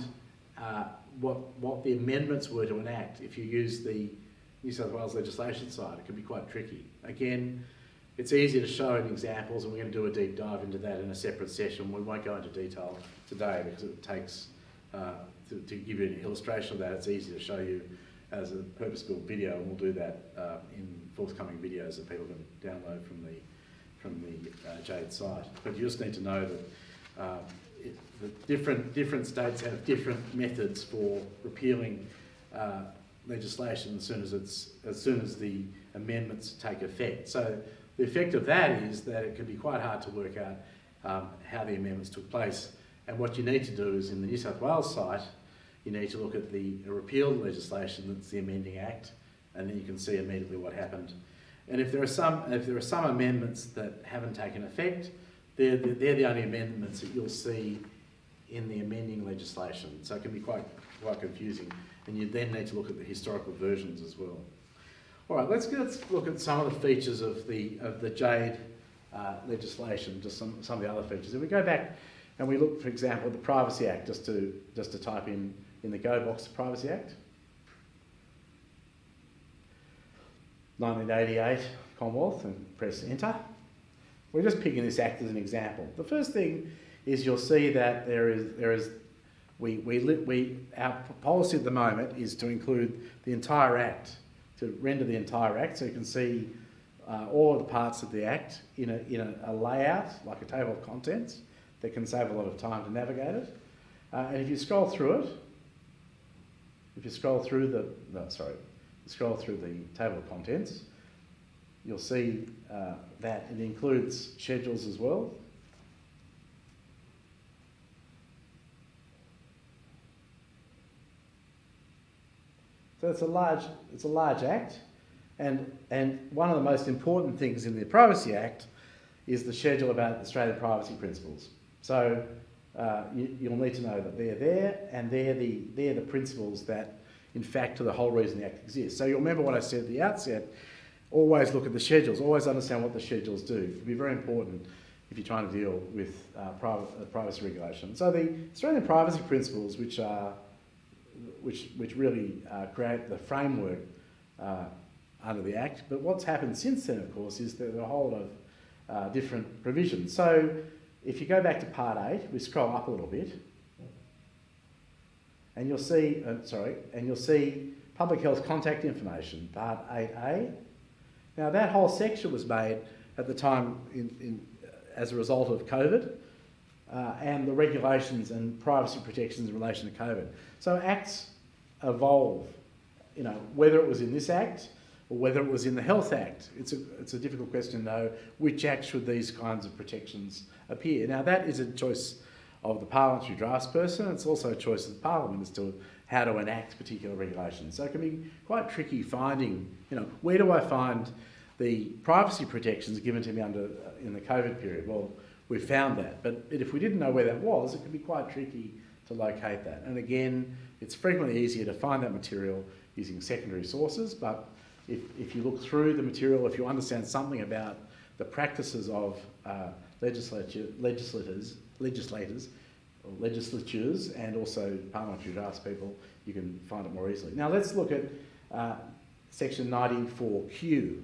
what the amendments were to an act if you use the New South Wales legislation side. It can be quite tricky. Again, it's easy to show in examples, and we're going to do a deep dive into that in a separate session. We won't go into detail today because it takes, to give you an illustration of that, it's easy to show you as a purpose-built video, and we'll do that in forthcoming videos that people can download from the Jade site. But you just need to know that different states have different methods for repealing legislation as soon as the amendments take effect. So the effect of that is that it can be quite hard to work out how the amendments took place. And what you need to do is, in the New South Wales site, you need to look at the repealed legislation that's the amending act, and then you can see immediately what happened. And if there are some amendments that haven't taken effect, they're the only amendments that you'll see in the amending legislation. So it can be quite confusing, and you then need to look at the historical versions as well. All right, let's look at some of the features of the Jade legislation, just some of the other features. If we go back and we look, for example, at the Privacy Act, just to type in the Go box, Privacy Act. 1988 Commonwealth, and press enter. We're just picking this act as an example. The first thing is you'll see that our policy at the moment is to include the entire act, to render the entire act, so you can see all of the parts of the act in a layout, like a table of contents, that can save a lot of time to navigate it. And if you scroll through it, scroll through the table of contents, you'll see that it includes schedules as well. So it's a large act, and one of the most important things in the Privacy Act is the schedule about Australian privacy principles. So you'll need to know that they're there, and they're the principles that, in fact, are the whole reason the Act exists. So you'll remember what I said at the outset, always look at the schedules, always understand what the schedules do. It'll be very important if you're trying to deal with privacy regulation. So the Australian privacy principles, which really create the framework under the Act, but what's happened since then, of course, is that there are a whole lot of different provisions. So if you go back to Part 8, we scroll up a little bit, and you'll see public health contact information, Part 8A. Now that whole section was made at the time as a result of COVID and the regulations and privacy protections in relation to COVID. So acts evolve, you know, whether it was in this act or whether it was in the Health Act. It's a difficult question to know which act should these kinds of protections appear. Now that is a choice of the parliamentary draftsperson. It's also a choice of the parliament as to how to enact particular regulations. So it can be quite tricky finding, you know, where do I find the privacy protections given to me in the COVID period? Well, we found that, but if we didn't know where that was, it could be quite tricky to locate that. And again, it's frequently easier to find that material using secondary sources, but if you look through the material, if you understand something about the practices of legislatures, and also parliamentary draftspeople, you can find it more easily. Now let's look at section 94Q.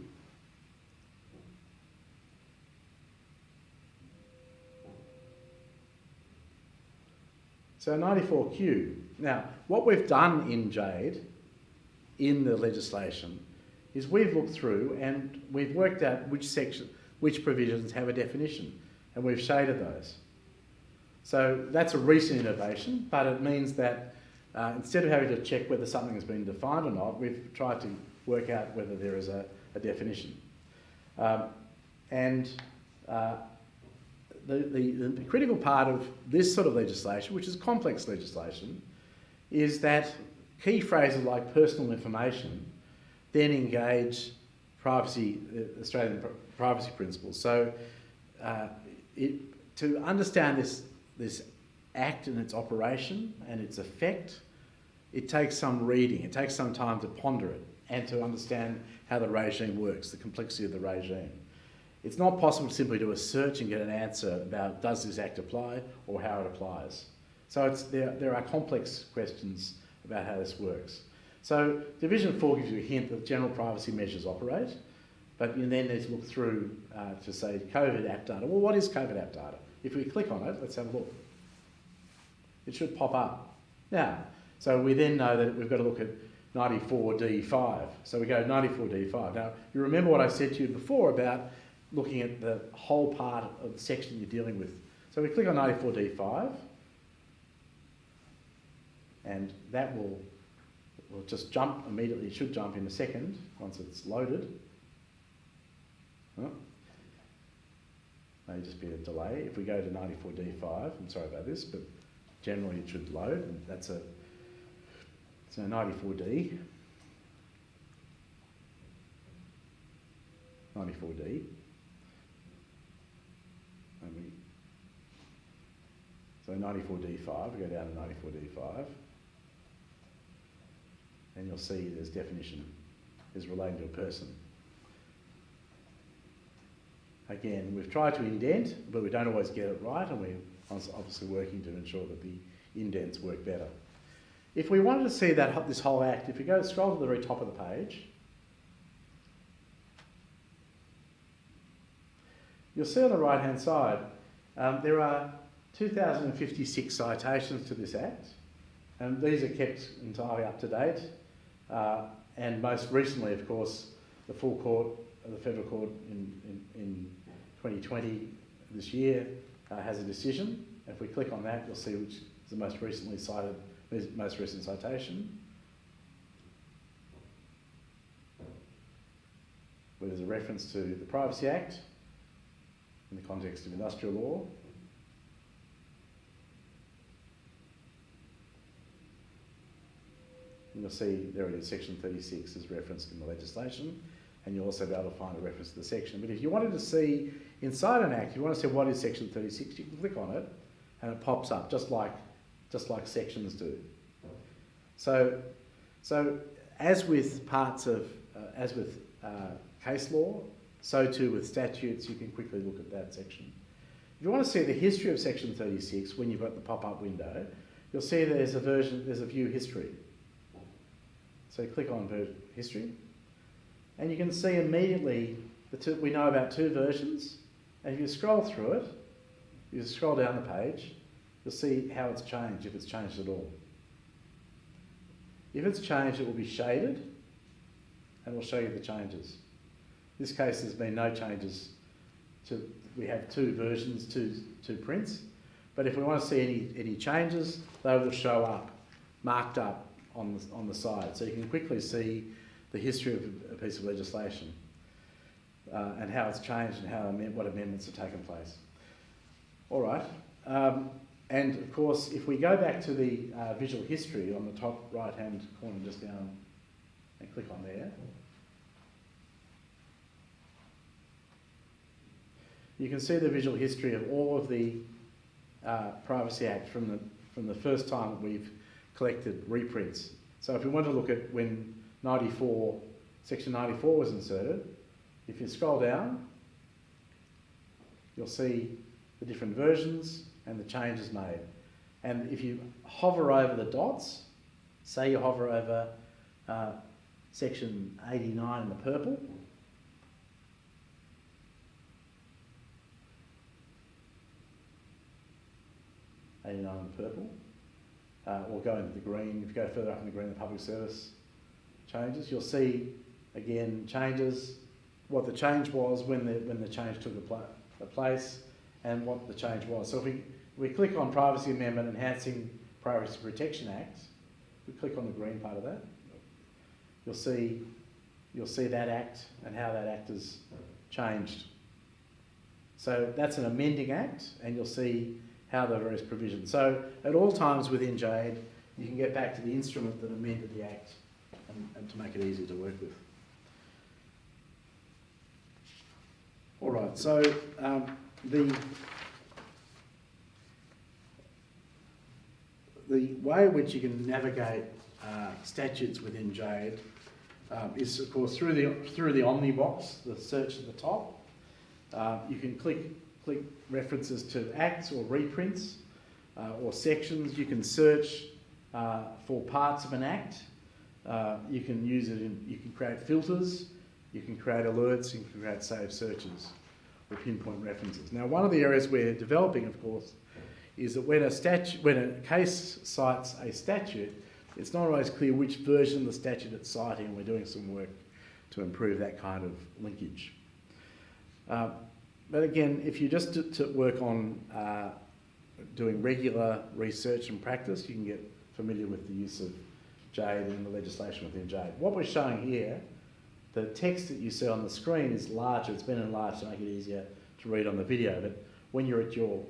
So 94Q. Now, what we've done in Jade, in the legislation, is we've looked through and we've worked out which provisions have a definition, and we've shaded those. So that's a recent innovation, but it means that instead of having to check whether something has been defined or not, we've tried to work out whether there is a definition. The critical part of this sort of legislation, which is complex legislation, is that key phrases like personal information then engage Australian privacy principles. So to understand this act and its operation and its effect, it takes some reading, it takes some time to ponder it and to understand how the regime works, the complexity of the regime. It's not possible to simply do a search and get an answer about does this act apply or how it applies. So there are complex questions about how this works. So Division 4 gives you a hint that general privacy measures operate, but you then need to look through to say COVID app data. Well, what is COVID app data? If we click on it, let's have a look. It should pop up. Now, so we then know that we've got to look at 94D5. So we go 94D5. Now, you remember what I said to you before about looking at the whole part of the section you're dealing with. So we click on 94D5, and that will just jump immediately. It should jump in a second once it's loaded. Oh. May just be a delay. If we go to 94D5, I'm sorry about this, but generally it should load, and that's so 94D. 94D. So 94D5, we go down to 94D5, and you'll see there's definition is relating to a person. Again, we've tried to indent, but we don't always get it right, and we're obviously working to ensure that the indents work better. If we wanted to see this whole act, if we go scroll to the very top of the page, you'll see on the right-hand side there are 2,056 citations to this act, and these are kept entirely up to date. And most recently, of course, the full court, the federal court in 2020 this year has a decision. If we click on that, you'll see which is the most recent citation, where there's a reference to the Privacy Act in the context of industrial law. And you'll see there it is, section 36 is referenced in the legislation, and you'll also be able to find a reference to the section. But if you wanted to see inside an act, you want to see what is section 36, you can click on it and it pops up just like sections do. So as with case law, so too with statutes, you can quickly look at that section. If you want to see the history of section 36, when you've got the pop-up window, you'll see there's a view history. So click on history, and you can see immediately we know about two versions, and if you scroll through it, you scroll down the page, you'll see how it's changed, if it's changed at all. If it's changed, it will be shaded, and we'll show you the changes. In this case, there's been no changes. We have two versions, two prints, but if we want to see any changes, they will show up, marked up on the side, so you can quickly see the history of a piece of legislation and how it's changed and what amendments have taken place. All right, and of course, if we go back to the visual history on the top right-hand corner, just down, and click on there, you can see the visual history of all of the Privacy Act from the first time that we've collected reprints. So if we want to look at when Section 94 was inserted, if you scroll down, you'll see the different versions and the changes made. And if you hover over the dots, say you hover over Section 89 in the purple, in the purple, or go into the green. If you go further up in the green, the public service changes, you'll see again changes, what the change was when the change took place, and what the change was. So if we click on Privacy Amendment Enhancing Privacy Protection Act, we click on the green part of that, you'll see that act and how that act has changed. So that's an amending act, and you'll see how the various provisions. So at all times within Jade, you can get back to the instrument that amended the Act and to make it easier to work with. All right, so the way in which you can navigate statutes within Jade is, of course, through the Omni box, the search at the top. You can click references to acts or reprints or sections. You can search for parts of an act. You can use it you can create filters, you can create alerts, you can create saved searches or pinpoint references. Now, one of the areas we're developing, of course, is that when a case cites a statute, it's not always clear which version of the statute it's citing, and we're doing some work to improve that kind of linkage. But again, if you just to work on doing regular research and practice, you can get familiar with the use of Jade and the legislation within Jade. What we're showing here, the text that you see on the screen is larger. It's been enlarged to make it easier to read on the video. But when you're at your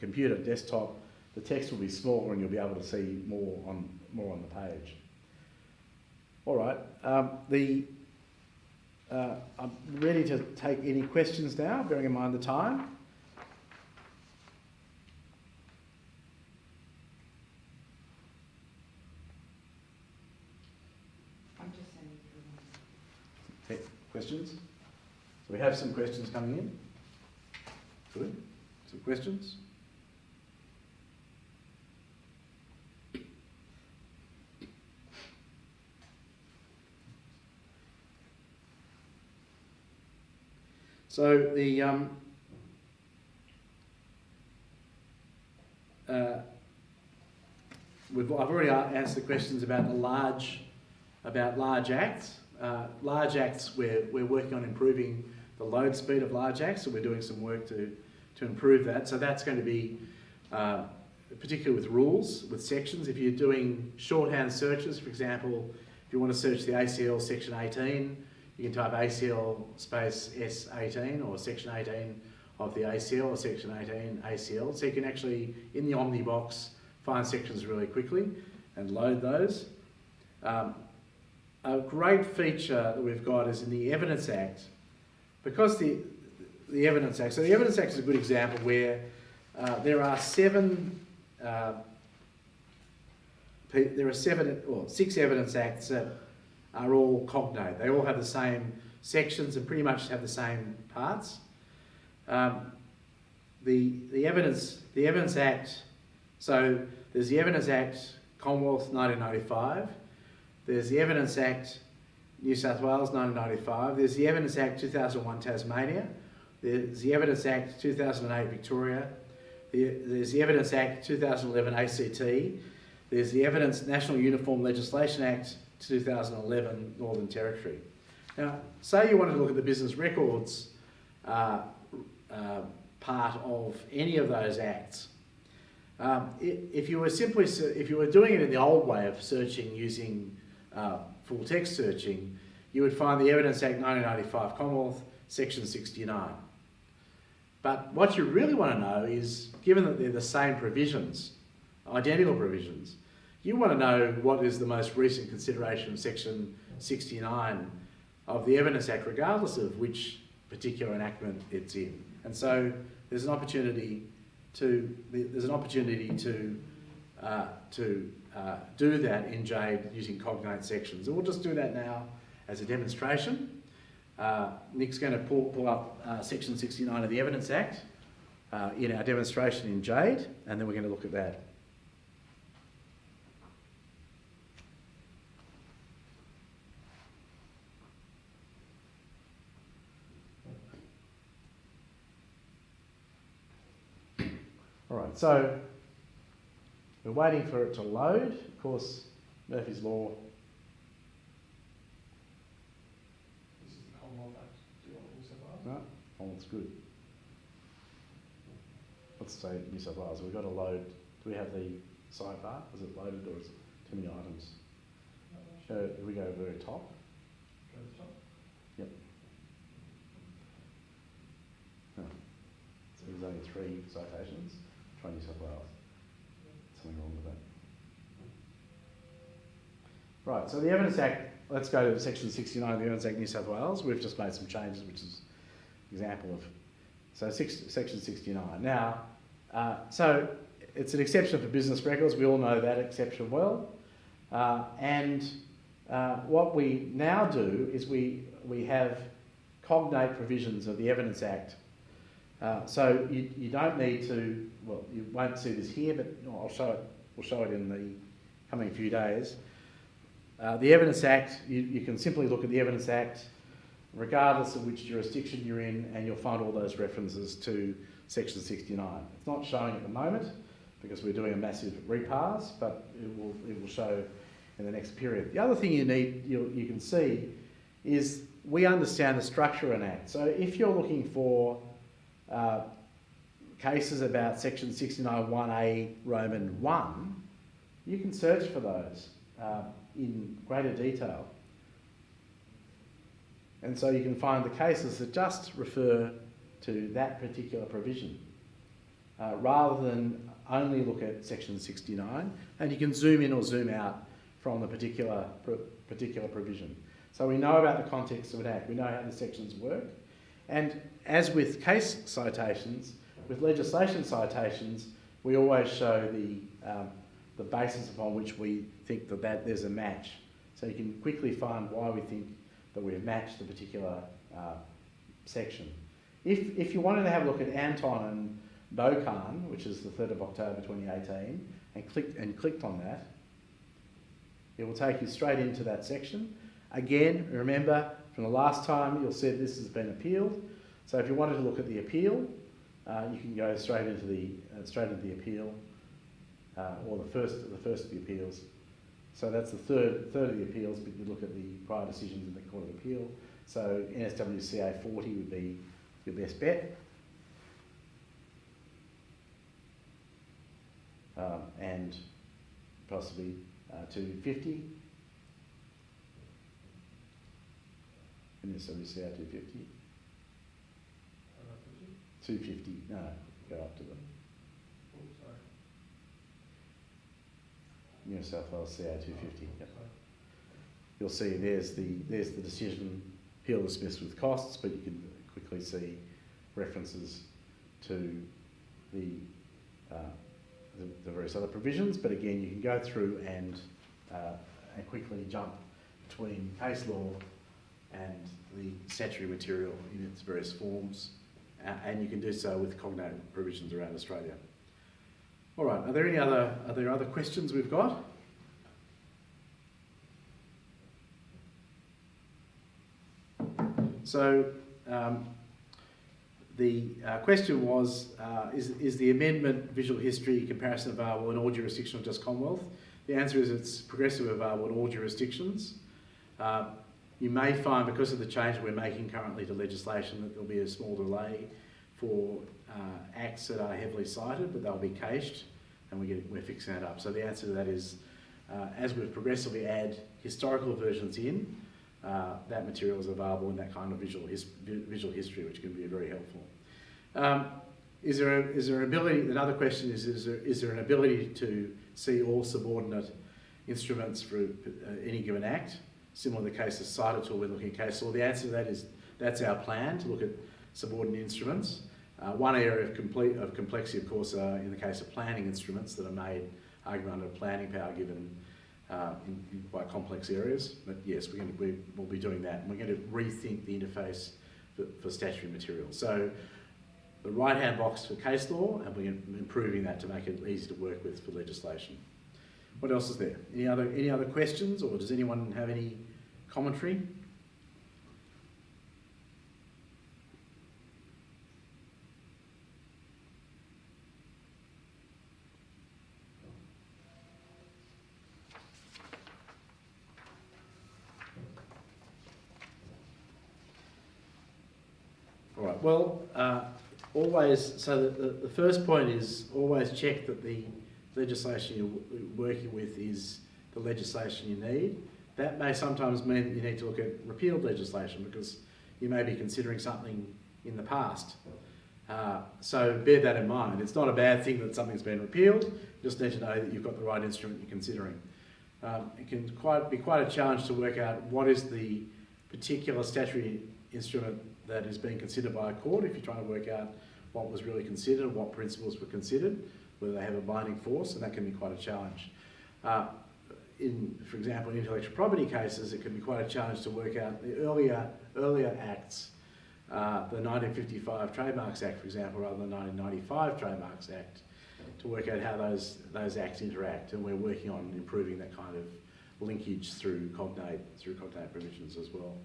computer, desktop, the text will be smaller and you'll be able to see more on the page. All right. I'm ready to take any questions now, bearing in mind the time. I'm just sending through. Questions? So we have some questions coming in. Good. Some questions? So I've already answered the questions about large acts. Large acts, we're working on improving the load speed of large acts, so we're doing some work to improve that. So that's going to be particularly with rules, with sections. If you're doing shorthand searches, for example, if you want to search the ACL section 18, you can type ACL space S18 or section 18 of the ACL or section 18 ACL. So you can actually, in the Omni box, find sections really quickly and load those. A great feature that we've got is in the Evidence Act, because the Evidence Act, so the Evidence Act is a good example where there are six Evidence Acts that are all cognate. They all have the same sections and pretty much have the same parts. The Evidence Act, so there's the Evidence Act Commonwealth 1995, there's the Evidence Act New South Wales 1995, there's the Evidence Act 2001 Tasmania, there's the Evidence Act 2008 Victoria, there's the Evidence Act 2011 ACT, There's the Evidence National Uniform Legislation Act 2011, Northern Territory. Now, say you wanted to look at the business records part of any of those acts. If you were doing it in the old way of searching using full text searching, you would find the Evidence Act 1995 Commonwealth, Section 69. But what you really want to know is, given that they're the same provisions, identical provisions, you want to know what is the most recent consideration of Section 69 of the Evidence Act, regardless of which particular enactment it's in. And so there's an opportunity to do that in Jade using cognate sections. And we'll just do that now as a demonstration. Nick's going to pull up Section 69 of the Evidence Act in our demonstration in Jade, and then we're going to look at that. All right, so we're waiting for it to load. Of course, Murphy's Law. This is the Commonwealth Act. Do you want New South Wales? No, Commonwealth's good. Let's say New South Wales. We've got to load. Do we have the sidebar? Is it loaded or is it too many items? Do we go very top? Go to the top. Yep. No. So there's only 3 citations. Try New South Wales. Something wrong with that. Right, so the Evidence Act, let's go to Section 69 of the Evidence Act New South Wales. We've just made some changes, which is an example of, so Section 69. Now, so it's an exception for business records. We all know that exception well. What we now do is we have cognate provisions of the Evidence Act. So you don't need to, well, you won't see this here, but we'll show it in the coming few days. The Evidence Act, you can simply look at the Evidence Act regardless of which jurisdiction you're in, and you'll find all those references to Section 69. It's not showing at the moment because we're doing a massive reparse, but it will show in the next period. The other thing you can see is we understand the structure of an act. So if you're looking for cases about Section 69 1A Roman 1, you can search for those in greater detail. And so you can find the cases that just refer to that particular provision, rather than only look at Section 69, and you can zoom in or zoom out from the particular provision. So we know about the context of an act, we know how the sections work, and as with case citations, with legislation citations, we always show the basis upon which we think that there's a match. So you can quickly find why we think that we've matched the particular section. If you wanted to have a look at Anton and Bokan, which is the 3rd of October 2018, and clicked on that, it will take you straight into that section. Again, remember from the last time you'll see this has been appealed. So if you wanted to look at the appeal, you can go straight into the appeal, or the first of the appeals. So that's the third of the appeals, but you look at the prior decisions in the Court of Appeal. So NSWCA 40 would be your best bet. And possibly 250. NSWCA 250. 250, no, go up to them. Oh, sorry. New South Wales CA 250. Yep. You'll see there's the decision, appeal dismissed with costs, but you can quickly see references to the various other provisions. But again, you can go through and quickly jump between case law and the statutory material in its various forms, and you can do so with cognate provisions around Australia. All right, are there other questions we've got? So the question was, is the amendment visual history comparison available in all jurisdictions, just Commonwealth? The answer is it's progressively available in all jurisdictions. You may find, because of the change we're making currently to legislation, that there'll be a small delay for acts that are heavily cited, but they'll be cached, and we're fixing that up. So the answer to that is, as we progressively add historical versions in, that material is available in that kind of visual history, which can be very helpful. Is there an ability? Another question is there an ability to see all subordinate instruments for any given act? Similar to the case of Statutory, we're looking at case law. The answer to that is that's our plan, to look at subordinate instruments. One area of complexity, of course, in the case of planning instruments that are made arguably under planning power given in quite complex areas. But yes, we'll be doing that. And we're going to rethink the interface for statutory material. So the right-hand box for case law, and we're improving that to make it easy to work with for legislation. What else is there? Any other questions, or does anyone have any commentary? All right, well, so the first point is always check that the legislation you're working with is the legislation you need. That may sometimes mean that you need to look at repealed legislation because you may be considering something in the past. So bear that in mind. It's not a bad thing that something's been repealed, you just need to know that you've got the right instrument you're considering. It can be quite a challenge to work out what is the particular statutory instrument that is being considered by a court if you're trying to work out what was really considered, what principles were considered, whether they have a binding force, and that can be quite a challenge. For example, in intellectual property cases, it can be quite a challenge to work out the earlier acts, the 1955 Trademarks Act, for example, rather than the 1995 Trademarks Act, to work out how those acts interact, and we're working on improving that kind of linkage through cognate provisions as well.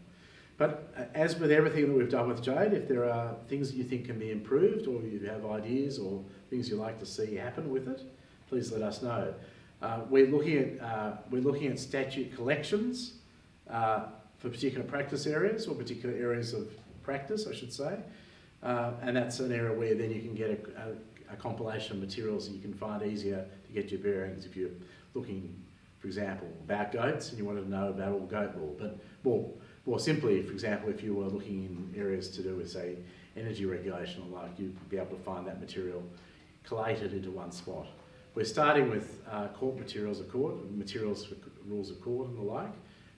But as with everything that we've done with Jade, if there are things that you think can be improved, or you have ideas or things you'd like to see happen with it, please let us know. We're looking at statute collections for particular practice areas, or particular areas of practice, I should say, and that's an area where then you can get a compilation of materials that you can find easier to get your bearings if you're looking, for example, about goats and you wanted to know about all goat law. But more simply, for example, if you were looking in areas to do with, say, energy regulation or like, you'd be able to find that material collated into one spot. We're starting with court materials of court, materials for rules of court and the like,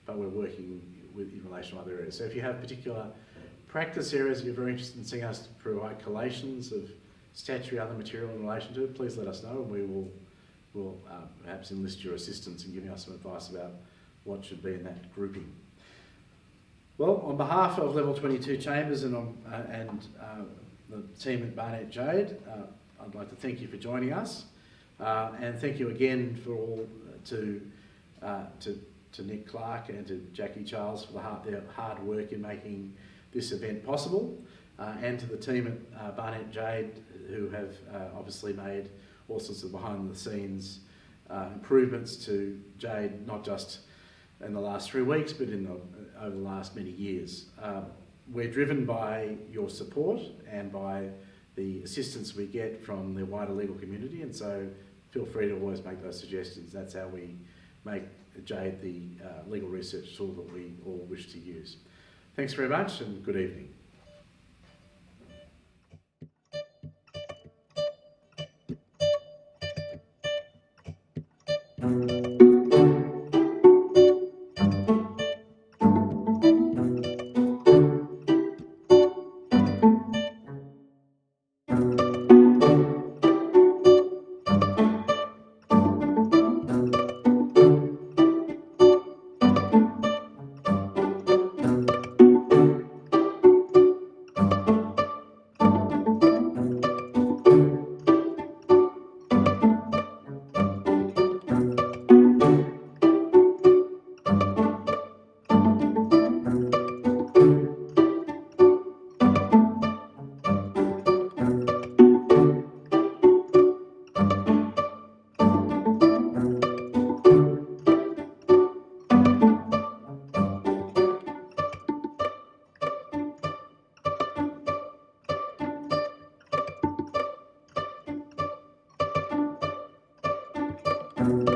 but we're working in relation to other areas. So if you have particular practice areas that you're very interested in seeing us provide collations of statutory other material in relation to it, please let us know, and we will perhaps enlist your assistance in giving us some advice about what should be in that grouping. Well, on behalf of Level 22 Chambers and the team at Barnett Jade, I'd like to thank you for joining us, and thank you again for all to Nick Clark and to Jackie Charles for their hard work in making this event possible, and to the team at Barnett Jade who have obviously made all sorts of behind the scenes improvements to Jade, not just in the last 3 weeks, but over the last many years. We're driven by your support and by the assistance we get from the wider legal community, and so feel free to always make those suggestions. That's how we make Jade the legal research tool that we all wish to use. Thanks very much, and good evening. Thank you.